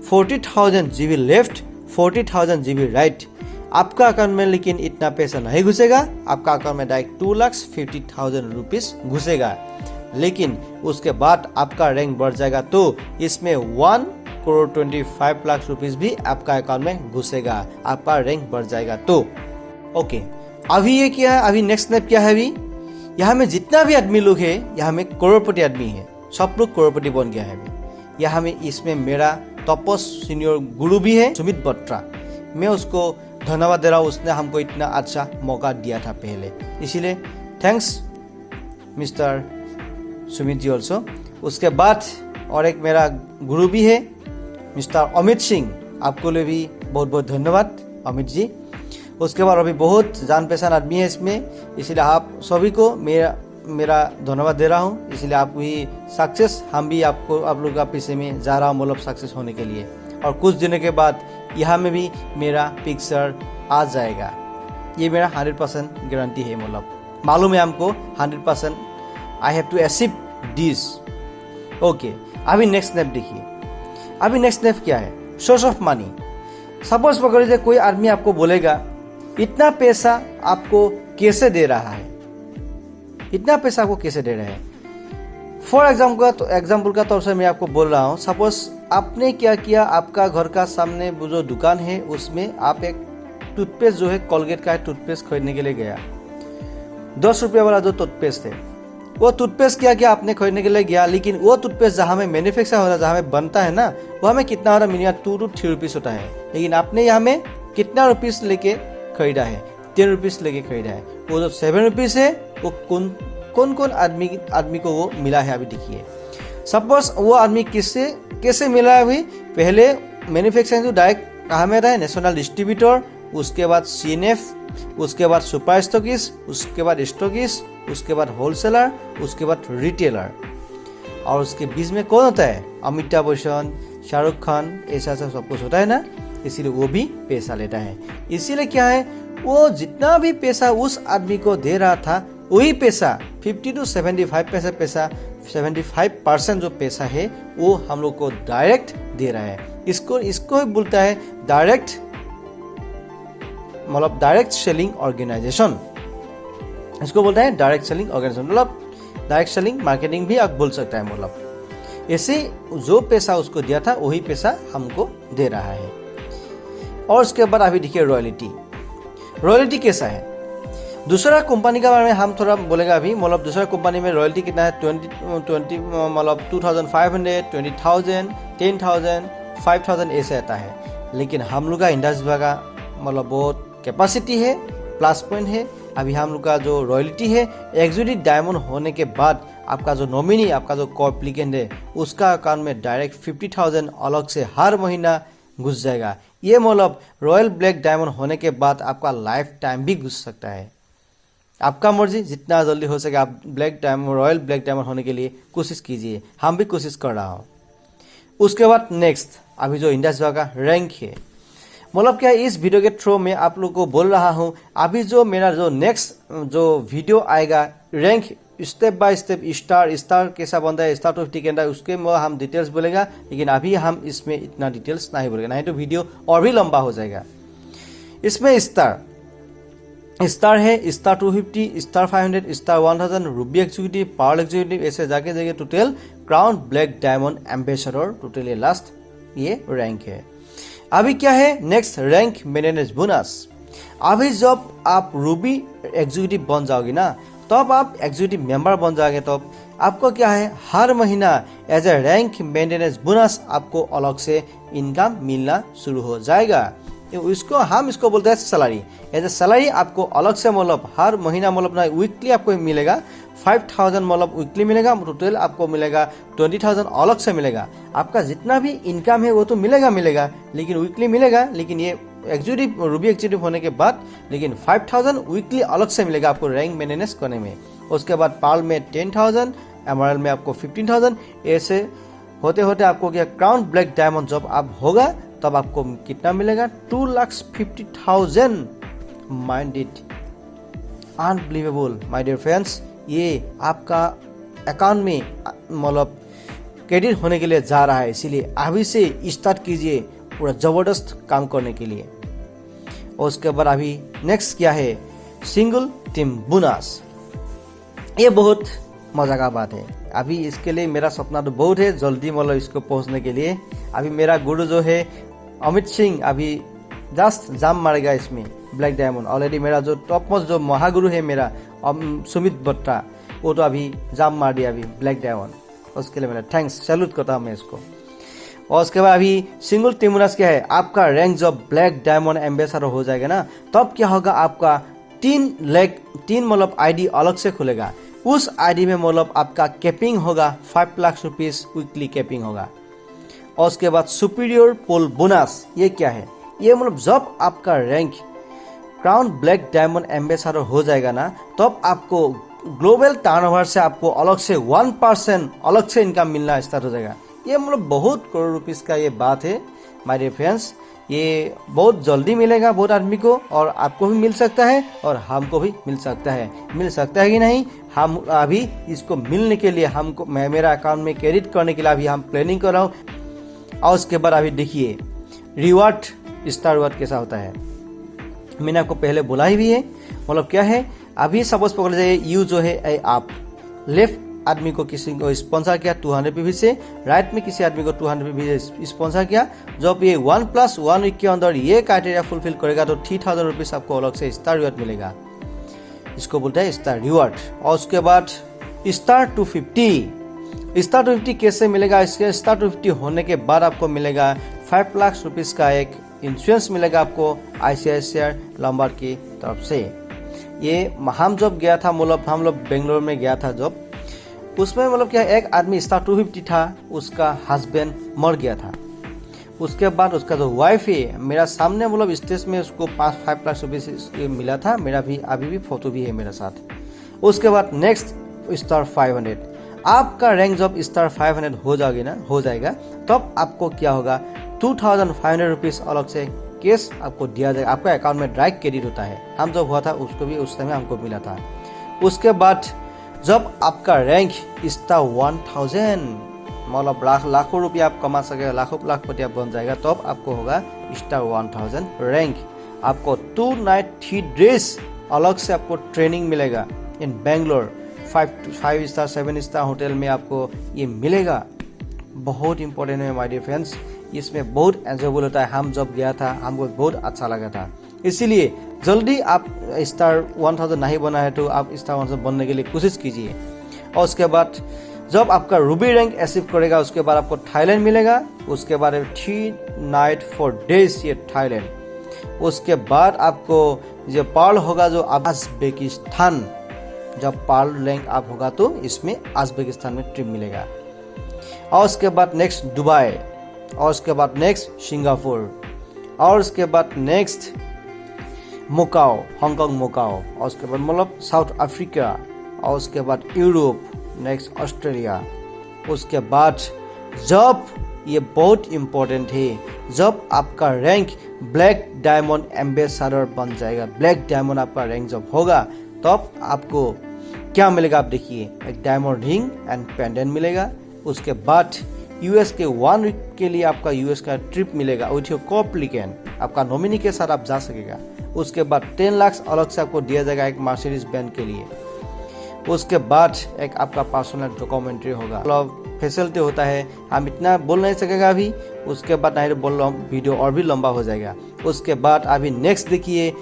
40,000 GB लेफ्ट, 40,000 GB राइट, आपका अकाउंट में लेकिन इतना पैसा नहीं घुसेगा, आपका अकाउंट में डायरेक्ट 2,50,000 रुपीज़ घुसेगा। लेकिन उसके बाद आपका रैंक बढ़ जाएगा तो इसमें 1,25,00,000 रुपीज़ भी आपका अकाउंट में घुसेगा, आपका रैंक बढ़ जाएगा तो। ओके, अभी ये क्या है, अभी नेक्स्ट स्टेप क्या है, अभी यहाँ में जितना भी आदमी लोग है, यहाँ में करोड़पति आदमी है, सब लोग करोड़पति बन गया है अभी। यहाँ में इसमें मेरा तपस सीनियर गुरु भी है सुमित बत्रा, मैं उसको धन्यवाद दे रहा हूँ, उसने हमको इतना अच्छा मौका दिया था पहले, इसीलिए thanks mister Sumit ji also. उसके बाद और एक मेरा गुरु भी है मिस्टर अमित सिंह, आपको लिए भी बहुत बहुत धन्यवाद अमित जी। उसके बाद अभी बहुत जान पहचान आदमी है इसमें, इसलिए आप सभी को मेरा धन्यवाद दे रहा हूँ, इसलिए आप भी सक्सेस, हम भी आपको आप लोग का पीछे में जा रहा हूँ मतलब सक्सेस होने के लिए। और कुछ दिनों के बाद यहाँ में भी मेरा पिक्चर आ जाएगा, ये मेरा 100% गारंटी है, मतलब मालूम है हमको 100% I have to achieve this. Okay, अभी नेक्स्ट स्टेप देखिए, अभी नेक्स्ट स्टेप क्या है, सोर्स ऑफ मनी। सपोज पकड़ लीजिए कोई आदमी आपको बोलेगा इतना पैसा आपको कैसे दे रहा है, इतना पैसा आपको कैसे दे रहा है। फॉर एग्जाम्पल का तौर से मैं आपको बोल रहा हूँ, सपोज आपने क्या किया, आपका घर का सामने वो जो दुकान है उसमें आप एक टूथपेस्ट जो है कोलगेट का टूथपेस्ट खरीदने के लिए गया, 10 रुपये वाला जो टूथपेस्ट है, वो टूथपेस्ट क्या आपने खरीदने के लिए गया, लेकिन वो टूथपेस्ट जहाँ में मैन्युफैक्चर हो रहा है, जहाँ में बनता है ना, वहाँ में कितना हो रहा है, मिनिमम 2 to 3 रुपीज़ होता है, लेकिन आपने यहाँ में कितना रुपीज़ लेके खरीदा है, 10 रुपीज़ लेके खरीदा है। वो जो 7 रुपीज़ है वो कौन आदमी को वो मिला है अभी देखिए। सपोज वो आदमी कैसे मिला है, अभी पहले मैन्युफैक्चरिंग तो डायरेक्ट कहाँ में रहा है, नेशनल डिस्ट्रीब्यूटर, उसके बाद CNF, उसके बाद सुपर स्टॉकिस्ट, उसके बाद स्टॉकिस्ट, उसके बाद होलसेलर, उसके बाद रिटेलर। और उसके बीच में कौन होता है? अमिताभ बच्चन, शाहरुख खान, ऐसा सब कुछ होता है ना, इसीलिए वो भी पैसा लेता है। इसीलिए क्या है, वो जितना भी पैसा उस आदमी को दे रहा था वही पैसा 50 to 75% जो पैसा है वो हम लोग को डायरेक्ट दे रहा है। इसको बोलता है डायरेक्ट, मतलब डायरेक्ट सेलिंग ऑर्गेनाइजेशन। इसको बोलता है डायरेक्ट सेलिंग ऑर्गेनाइजेशन, मतलब डायरेक्ट सेलिंग मार्केटिंग भी आप बोल सकता है। मतलब ऐसे जो पैसा उसको दिया था वही पैसा हमको दे रहा है। और उसके बाद अभी देखिए रॉयल्टी। रॉयल्टी कैसा है? दूसरा कंपनी का बारे में हम थोड़ा बोलेगा अभी। मतलब दूसरा कंपनी में रॉयल्टी कितना है? 20 मतलब 2500, 20,000, 10,000, 5,000 ऐसे आता है। लेकिन हम लोग का इंडस्ट्री का मतलब बहुत कैपेसिटी है, प्लस पॉइंट है। अभी हम लोग का जो रॉयल्टी है, एग्जीक्यूटिव डायमंड होने के बाद आपका जो नॉमिनी, आपका जो कॉम्प्लिकेंट है, उसका अकाउंट में डायरेक्ट 50,000 अलग से हर महीना घुस जाएगा। ये मतलब रॉयल ब्लैक डायमंड होने के बाद आपका लाइफ टाइम भी घुस सकता है। आपका मर्जी, जितना जल्दी हो सके आप रॉयल ब्लैक डायमंड होने के लिए कोशिश कीजिए। हम भी कोशिश कर रहा हूँ। उसके बाद नेक्स्ट अभी जो इंडस्ट्री का रैंक है, मतलब क्या इस वीडियो के थ्रू में आप लोग को बोल रहा हूँ, अभी जो मेरा जो नेक्स्ट जो वीडियो आएगा rank step by step, star कैसा बनता है, स्टार टू 50 के अंदर, उसके में हम डिटेल्स बोलेगा। लेकिन अभी हम इसमें इतना डिटेल्स नहीं बोलेगा, नहीं तो वीडियो और भी लंबा हो जाएगा। इसमें स्टार है, star 250, star 500, star 1000, Ruby executive, power executive, ऐसे जाके जाके total crown black diamond ambassador, total ये लास्ट ये रैंक है। अभी क्या है नेक्स्ट रैंक मेंटेनेंस बोनस। अभी जब आप रूबी एग्जीक्यूटिव बन जाओगे ना, तब आप एग्जीक्यूटिव मेंबर बन जाओगे, तब आपको क्या है हर महीना as a rank maintenance bonus आपको अलग से इनकम मिलना शुरू हो जाएगा। इसको बोलते हैं सैलरी। एज ए सैलरी आपको अलग से मतलब हर महीना मतलब ना वीकली आपको मिलेगा 5,000 मतलब वीकली मिलेगा। टोटल आपको मिलेगा 20,000 अलग से मिलेगा। आपका जितना भी इनकम है वो तो मिलेगा, लेकिन वीकली मिलेगा। लेकिन ये एग्जीक्यूटिव रूबी एग्जीक्यूटिव होने के बाद लेकिन 5,000 वीकली अलग से मिलेगा आपको रैंक मेंटेनेंस करने में। उसके बाद पाल में 10,000, एमरल्ड में आपको 15,000, ऐसे होते होते आपको क्या क्राउन ब्लैक डायमंड जब आप होगा तब आपको कितना मिलेगा? 2,50,000। Mind it, unbelievable my dear friends. ये आपका अकाउंट में मतलब क्रेडिट होने के लिए जा रहा है। इसीलिए अभी से स्टार्ट कीजिए पूरा जबरदस्त काम करने के लिए। और उसके बाद अभी नेक्स्ट क्या है? Single team bonus. ये बहुत मजा का बात है। अभी इसके लिए मेरा सपना तो बहुत है जल्दी मतलब इसको पहुंचने के लिए। अभी मेरा गुरु जो है अमित सिंह अभी जस्ट जाम मारेगा इसमें ब्लैक डायमंड। ऑलरेडी मेरा जो टॉप मोस्ट जो महागुरु है मेरा सुमित बट्टा, वो तो अभी जाम मार दिया अभी ब्लैक डायमंड। उसके लिए मेरा थैंक्स, सैल्यूट करता हूँ मैं इसको। और उसके बाद अभी सिंगल टीम बोनस क्या है? आपका रैंक जब ब्लैक डायमंड एम्बेसडर हो जाएगा ना, तब क्या होगा आपका 3 मतलब आईडी अलग से खुलेगा। उस आईडी में मतलब आपका कैपिंग होगा 5 लाख रुपीस वीकली कैपिंग होगा। और उसके बाद सुपीरियर पोल बोनस। ये क्या है? ये मतलब जब आपका rank crown black diamond ambassador हो जाएगा ना, तब आपको ग्लोबल टर्नओवर से आपको अलग से 1% अलग से इनकम मिलना स्टार्ट हो जाएगा। ये मतलब बहुत करोड़ रुपीस का ये बात है माय डियर फ्रेंड्स। ये बहुत जल्दी मिलेगा बहुत आदमी को, और आपको भी मिल सकता है और हमको भी मिल सकता है। मिल सकता है कि नहीं, हम अभी इसको मिलने के लिए हमको मेरा अकाउंट में क्रेडिट करने के लिए अभी हम प्लानिंग कर रहा हूँ। और उसके बाद अभी देखिए रिवार्ड, स्टार रिवार्ड कैसा होता है। मैंने आपको पहले बोला ही भी है। मतलब क्या है, अभी सपोज पकड़ जाइए यू जो है आप लेफ्ट आदमी को किसी को स्पॉन्सर किया 200 पीवी से, राइट में किसी आदमी को 200 पीवी से स्पॉन्सर किया। जब ये 1+1 वीक के अंदर ये क्राइटेरिया फुलफिल करेगा तो 3,000 रुपीज आपको अलग से स्टार रिवार्ड मिलेगा। इसको बोलते हैं स्टार रिवार्ड। और उसके बाद स्टार 250। स्टार 250 कैसे मिलेगा? इसके स्टार 250 होने के बाद आपको मिलेगा 5 लाख रुपीज का एक इंश्योरेंस मिलेगा आपको ICICI लॉम्बार्ड की तरफ से। ये हम जब गया था, मतलब हम लोग बेंगलोर में गया था जब, उसमें मतलब क्या एक आदमी स्टार 250 था, उसका हस्बैंड मर गया था। उसके बाद उसका जो वाइफ है, मेरा सामने मतलब स्टेज में उसको 5 लाख रुपये मिला था, मेरा भी अभी भी फोटो भी है मेरे साथ। उसके बाद नेक्स्ट स्टार 500, आपका रैंक जब स्टार 500 हो जाएगा तब आपको क्या होगा, 2500 रुपीज़ अलग से कैश आपको दिया जाएगा, आपका अकाउंट में डायरेक्ट क्रेडिट होता है। हम जब हुआ था उसको भी उस समय हमको मिला था। उसके बाद जब आपका रैंक स्टार 1000 मतलब लाखों रुपया आप कमा सके, लाखपति आप बन जाएगा, तब आपको होगा स्टार 1000 रैंक। आपको 2 नाइट 3 डेज अलग से आपको ट्रेनिंग मिलेगा इन बेंगलोर, 5 स्टार 7 स्टार होटल में आपको ये मिलेगा। बहुत इंपॉर्टेंट है माय डियर फ्रेंड्स, इसमें बहुत एंजॉयबल होता है। हम जब गया था हमको बहुत अच्छा लगा था, इसीलिए जल्दी आप स्टार 1000 नहीं बना है तो आप स्टार 1000 बनने के लिए कोशिश कीजिए। और उसके बाद जब आपका रूबी रैंक अचीव करेगा उसके बाद आपको थाईलैंड मिलेगा। उसके बाद 3 नाइट 4 डेज ये थाईलैंड। उसके बाद आपको जो पर्ल होगा जो उज़्बेकिस्तान, जब पर्ल रैंक आप होगा तो इसमें उज़्बेकिस्तान में ट्रिप मिलेगा। और उसके बाद नेक्स्ट दुबई, और उसके बाद नेक्स्ट सिंगापुर, और उसके बाद नेक्स्ट मोकाओ, हांगकांग मोकाओ, और उसके बाद मतलब साउथ अफ्रीका, और उसके बाद यूरोप, नेक्स्ट ऑस्ट्रेलिया। उसके बाद जब ये बहुत इम्पोर्टेंट है, जब आपका रैंक ब्लैक डायमंड एम्बेसडर बन जाएगा, ब्लैक डायमंड आपका रैंक जब होगा तब आपको क्या मिलेगा, आप देखिए, एक डायमंड रिंग एंड पेंडेंट मिलेगा। उसके बाद यूएस के 1 वीक के लिए आपका यूएस का ट्रिप मिलेगा विथ योर कोएप्लिकेंट, आपका नॉमिनी के साथ आप जा सकेगा। उसके बाद 10 लाख अलग से आपको दिया जाएगा एक मर्सिडीज बेंज के लिए। उसके बाद एक आपका पर्सनल डॉक्यूमेंट्री होगा, मतलब फैसिलिटी होता है, हम इतना बोल नहीं सकेगा अभी। उसके बाद नहीं तो बोल रहा हूँ, वीडियो और भी लंबा हो जाएगा। उसके बाद अभी नेक्स्ट देखिए,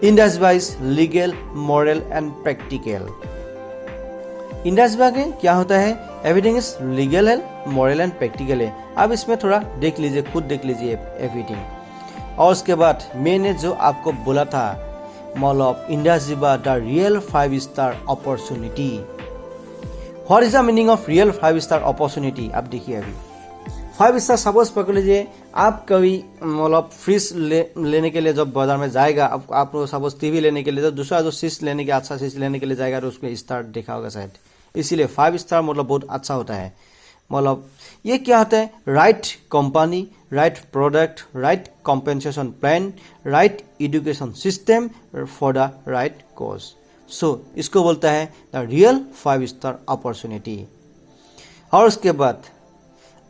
Indus wise legal, moral and practical. Indus में क्या होता है, एवरीथिंग इज लीगल है, मॉरल एंड प्रैक्टिकल है। अब इसमें थोड़ा देख लीजिए, खुद देख लीजिए एवरीथिंग। और उसके बाद मैंने जो आपको बोला था, mall of इंडस्ट्रीबा the real 5 star opportunity. What is the meaning of real 5 star opportunity, आप देखिए अभी 5 स्टार सपोज पकड़ लीजिए, आप कभी मतलब फ्रिज लेने के लिए जब बाजार में जाएगा, आप सपोज टीवी लेने के लिए, तो दूसरा जो चीज लेने के, अच्छा चीज लेने के लिए जाएगा तो उसमें स्टार देखा होगा शायद, इसीलिए 5 स्टार मतलब बहुत अच्छा होता है। मतलब ये क्या होता है, right company, right product, right compensation plan, right education system for the right cause. सो इसको बोलता है द रियल 5 स्टार अपॉर्चुनिटी। और उसके बाद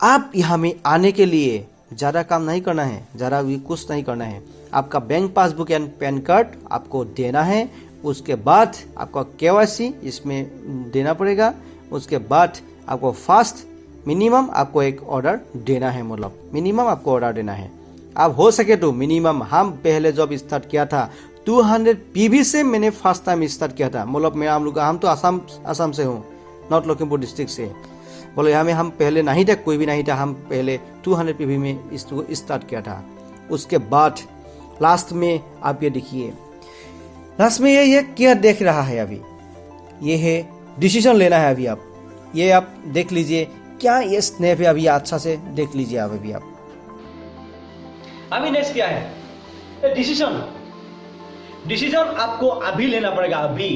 आप यहाँ में आने के लिए ज़्यादा काम नहीं करना है, ज़्यादा भी कुछ नहीं करना है। आपका bank passbook and pan card आपको देना है। उसके बाद आपका KYC इसमें देना पड़ेगा। उसके बाद आपको फास्ट मिनिमम आपको एक ऑर्डर देना है, मतलब मिनिमम आपको ऑर्डर देना है। आप हो सके तो मिनिमम, हम पहले जब स्टार्ट किया था 200 PV से मैंने फर्स्ट टाइम स्टार्ट किया था। मतलब मैं हम तो आसाम से हूँ, नॉर्थ लखीमपुर डिस्ट्रिक्ट से। बोलो यहाँ में हम पहले नहीं था, कोई भी नहीं था, हम पहले 200 PV में इसको स्टार्ट किया था। उसके बाद लास्ट में आप ये देखिए, लास्ट में ये क्या देख रहा है अभी, ये है डिसीजन लेना है। अभी आप ये आप देख लीजिए, क्या ये स्नैप है, अभी अच्छा से देख लीजिए आप अभी नेक्स्ट क्या है, डिसीजन आपको अभी लेना पड़ेगा, अभी।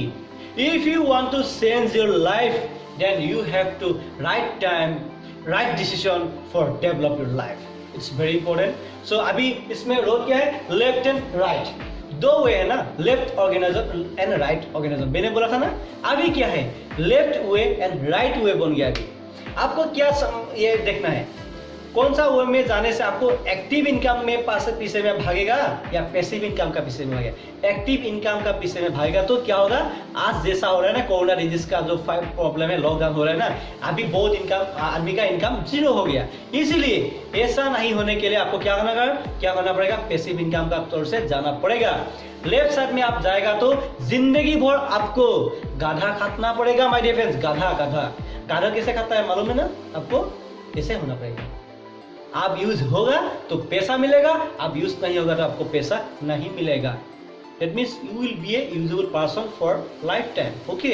If you want to change your life then you have to right decision for develop your life. It's very important. So अभी इसमें रोड क्या है, लेफ्ट एंड राइट, दो वे है ना, left organiser and right organiser. मैंने बोला था ना, अभी क्या है, left way and right way बन गया। अभी आपको क्या ये देखना है, कौन सा वे में जाने से आपको एक्टिव इनकम में पीछे में भागेगा या पैसिव इनकम का पीछे में भागेगा। एक्टिव इनकम का पीछे में भागेगा तो क्या होगा, आज जैसा हो रहा है ना, कोरोना डिजीज का जो प्रॉब्लम है, लॉकडाउन हो रहा है ना, अभी बहुत इनकम, आदमी का इनकम 0 हो गया। इसीलिए ऐसा नहीं होने के लिए आपको क्या करना पड़ेगा, पैसिव इनकम का तौर से जाना पड़ेगा। लेफ्ट साइड में आप जाएगा तो जिंदगी भर आपको गाधा खाना पड़ेगा माय डियर फ्रेंड्स। गाधा कैसे खाता है मालूम है ना आपको, ऐसे होना पड़ेगा। आप यूज होगा तो पैसा मिलेगा, आप यूज नहीं होगा तो आपको पैसा नहीं मिलेगा। That means you will be A usable person for life time. Okay,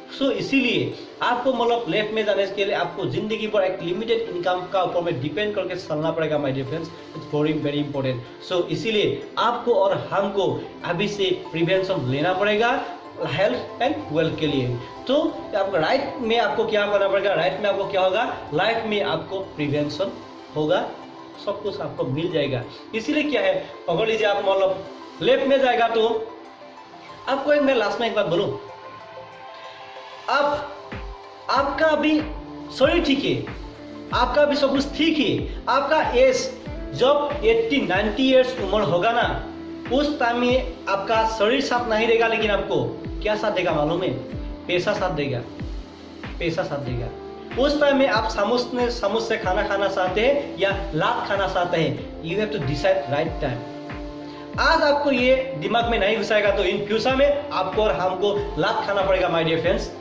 सो इसीलिए आपको मतलब लेफ्ट में जाने के लिए आपको जिंदगी भर एक लिमिटेड इनकम का ऊपर में डिपेंड करके चलना पड़ेगा my dear friends. It's very important. सो इसीलिए आपको और हमको अभी से प्रिवेंशन लेना पड़ेगा हेल्थ एंड वेल्थ के लिए। तो आपको राइट में आपको क्या करना पड़ेगा, राइट में आपको क्या होगा, लाइफ में आपको प्रिवेंशन होगा, सब कुछ आपको मिल जाएगा। इसीलिए क्या है, अगर लीजिए आप मतलब लेफ्ट में जाएगा तो आपको मैं लास्ट में एक बात बोलूं, आपका अभी शरीर ठीक है, आपका भी सब कुछ ठीक है, आपका एज जब 80-90 इयर्स उम्र होगा ना, उस टाइम में आपका शरीर साथ नहीं देगा, लेकिन आपको क्या साथ देगा मालूम है, पैसा साथ देगा, पैसा साथ देगा। उस टाइम में आप समझ से खाना खाना चाहते हैं या लात खाना चाहते हैं, you have to decide right time. आज आपको ये दिमाग में नहीं घुसाएगा तो इन फ्यूचर में आपको और हमको लात खाना पड़ेगा माय डियर फ्रेंड्स।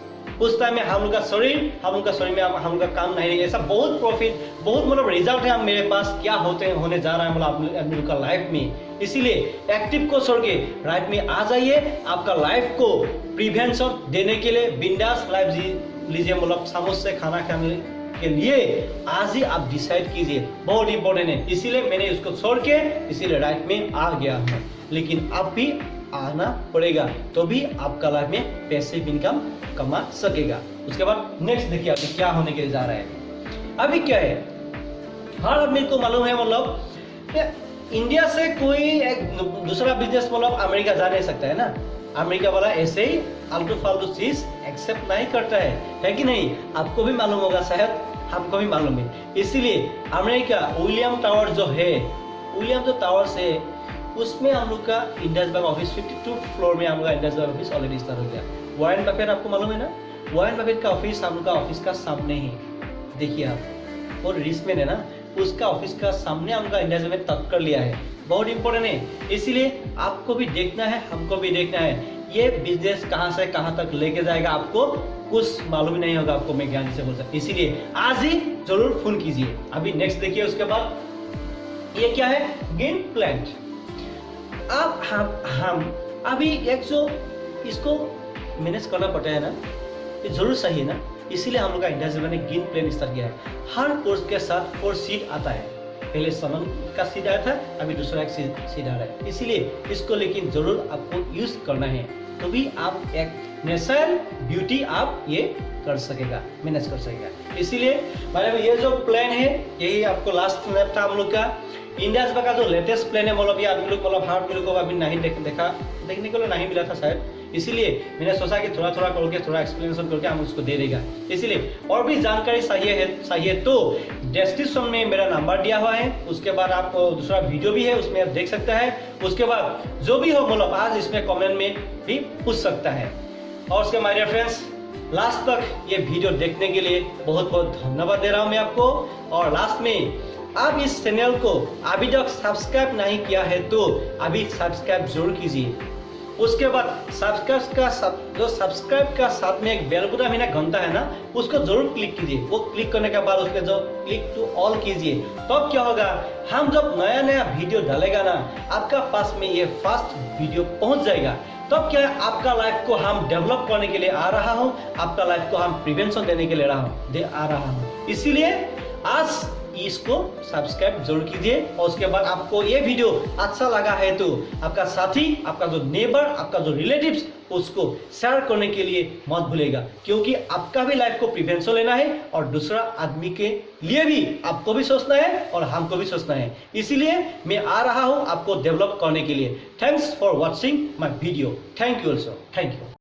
उस टाइम में हम लोग का शरीर में हम लोग का काम नहीं रहेगा। ऐसा बहुत प्रॉफिट, बहुत मतलब रिजल्ट है मेरे पास क्या होने जा रहा है मतलब आप लोग का लाइफ में। इसीलिए एक्टिव को छोड़ के राइट में आ जाइए, आपका लाइफ को प्रिवेंशन देने के लिए बिंदास लाइफ जी लीजिए, मतलब समझ से खाना खाने के लिए आज ही आप डिसाइड कीजिए, बहुत इंपॉर्टेंट है। इसीलिए मैंने उसको छोड़ के इसीलिए राइट में आ गया हूँ, लेकिन आप भी आना पड़ेगा तो भी आपका लाइफ में पैसे इनकम कमा सकेगा। उसके बाद नेक्स्ट देखिए आपको क्या होने के लिए जा रहा है। अभी क्या है, हर आदमी को मालूम है मतलब इंडिया से कोई एक दूसरा बिजनेस मतलब अमेरिका जा नहीं सकता है ना, अमेरिका वाला ऐसे ही आलतू फालतू चीज एक्सेप्ट नहीं करता है कि नहीं, आपको भी मालूम होगा, शायद हमको भी मालूम है। इसीलिए अमेरिका विलियम टावर जो है, विलियम जो टावर्स है उसमें हम लोग का इंडस बैंक ऑफिस 52 फ्लोर में हम लोग का Indus bank office already start हो गया। वॉरेन बफेट आपको मालूम है ना, वॉरेन बफेट का ऑफिस हम लोग का ऑफिस का सामने ही देखिए आप, और रिचमैन है ना, उसका ऑफिस का सामने हम लोग का इंडस बैंक तक कर लिया है, बहुत इंपॉर्टेंट है। इसलिए आपको भी देखना है, हमको भी देखना है, ये बिजनेस कहाँ से कहाँ तक लेके जाएगा आपको कुछ मालूम ही नहीं होगा, आपको मैं ज्ञान से बोल सकता। इसीलिए आज ही जरूर फोन कीजिए। अभी नेक्स्ट देखिए, उसके बाद ये क्या है, गेम प्लान। अब हम अभी एक जो इसको मैनेज करना पड़ता है ना, ये जरूर सही है ना, इसीलिए हम लोग का इंडिया ने गेम प्लान स्टार्ट किया है। हर कोर्स के साथ 4 सीट आता है, पहले समन का सीट आया था, अभी दूसरा एक सीट आ रहा है। इसीलिए इसको लेकिन जरूर आपको यूज करना है, तो भी आप एक नेचुरल ब्यूटी आप ये कर सकेगा, मैनेज कर सकेगा। इसीलिए मतलब ये जो प्लान है यही आपको लास्ट स्नैप था हम लोग का इंडिया का जो लेटेस्ट प्लान है, मतलब ये आदमी लोग मतलब हार्ड मिल को अभी नहीं देखने को नहीं मिला था शायद, इसीलिए मैंने सोचा कि थोड़ा करके थोड़ा एक्सप्लेनेशन करके हम उसको दे देगा। इसलिए और भी जानकारी चाहिए तो डिस्क्रिप्शन में मेरा नंबर दिया हुआ है, उसके बाद आप दूसरा वीडियो भी है उसमें आप देख सकता है। उसके बाद जो भी हो मतलब आज इसमें कमेंट में भी पूछ सकता है। और उसके माय डियर फ्रेंड्स, लास्ट तक ये वीडियो देखने के लिए बहुत बहुत धन्यवाद दे रहा हूँ मैं आपको। और लास्ट में आप इस चैनल को अभी तक सब्सक्राइब नहीं किया है तो अभी सब्सक्राइब जरूर कीजिए। उसके बाद सब्सक्राइब का साथ में एक बेल बटन है ना, घंटा है ना, उसको जरूर क्लिक कीजिए। वो क्लिक करने के बाद उसके जो क्लिक टू ऑल कीजिए, तब क्या होगा, हम जब नया वीडियो डालेगा ना, आपका पास में ये फास्ट वीडियो पहुंच जाएगा। तब क्या है, आपका लाइफ को हम डेवलप करने के लिए आ रहा हूँ, आपका लाइफ को हम प्रिवेंशन देने के लिए आ रहा हूँ। इसीलिए आज इसको सब्सक्राइब जरूर कीजिए। और उसके बाद आपको ये वीडियो अच्छा लगा है तो आपका साथी, आपका जो नेबर, आपका जो रिलेटिव्स, उसको शेयर करने के लिए मत भूलेगा, क्योंकि आपका भी लाइफ को प्रिवेंशन लेना है और दूसरा आदमी के लिए भी आपको भी सोचना है और हमको भी सोचना है। इसीलिए मैं आ रहा हूँ आपको डेवलप करने के लिए। Thanks for watching my video. Thank you also, thank you.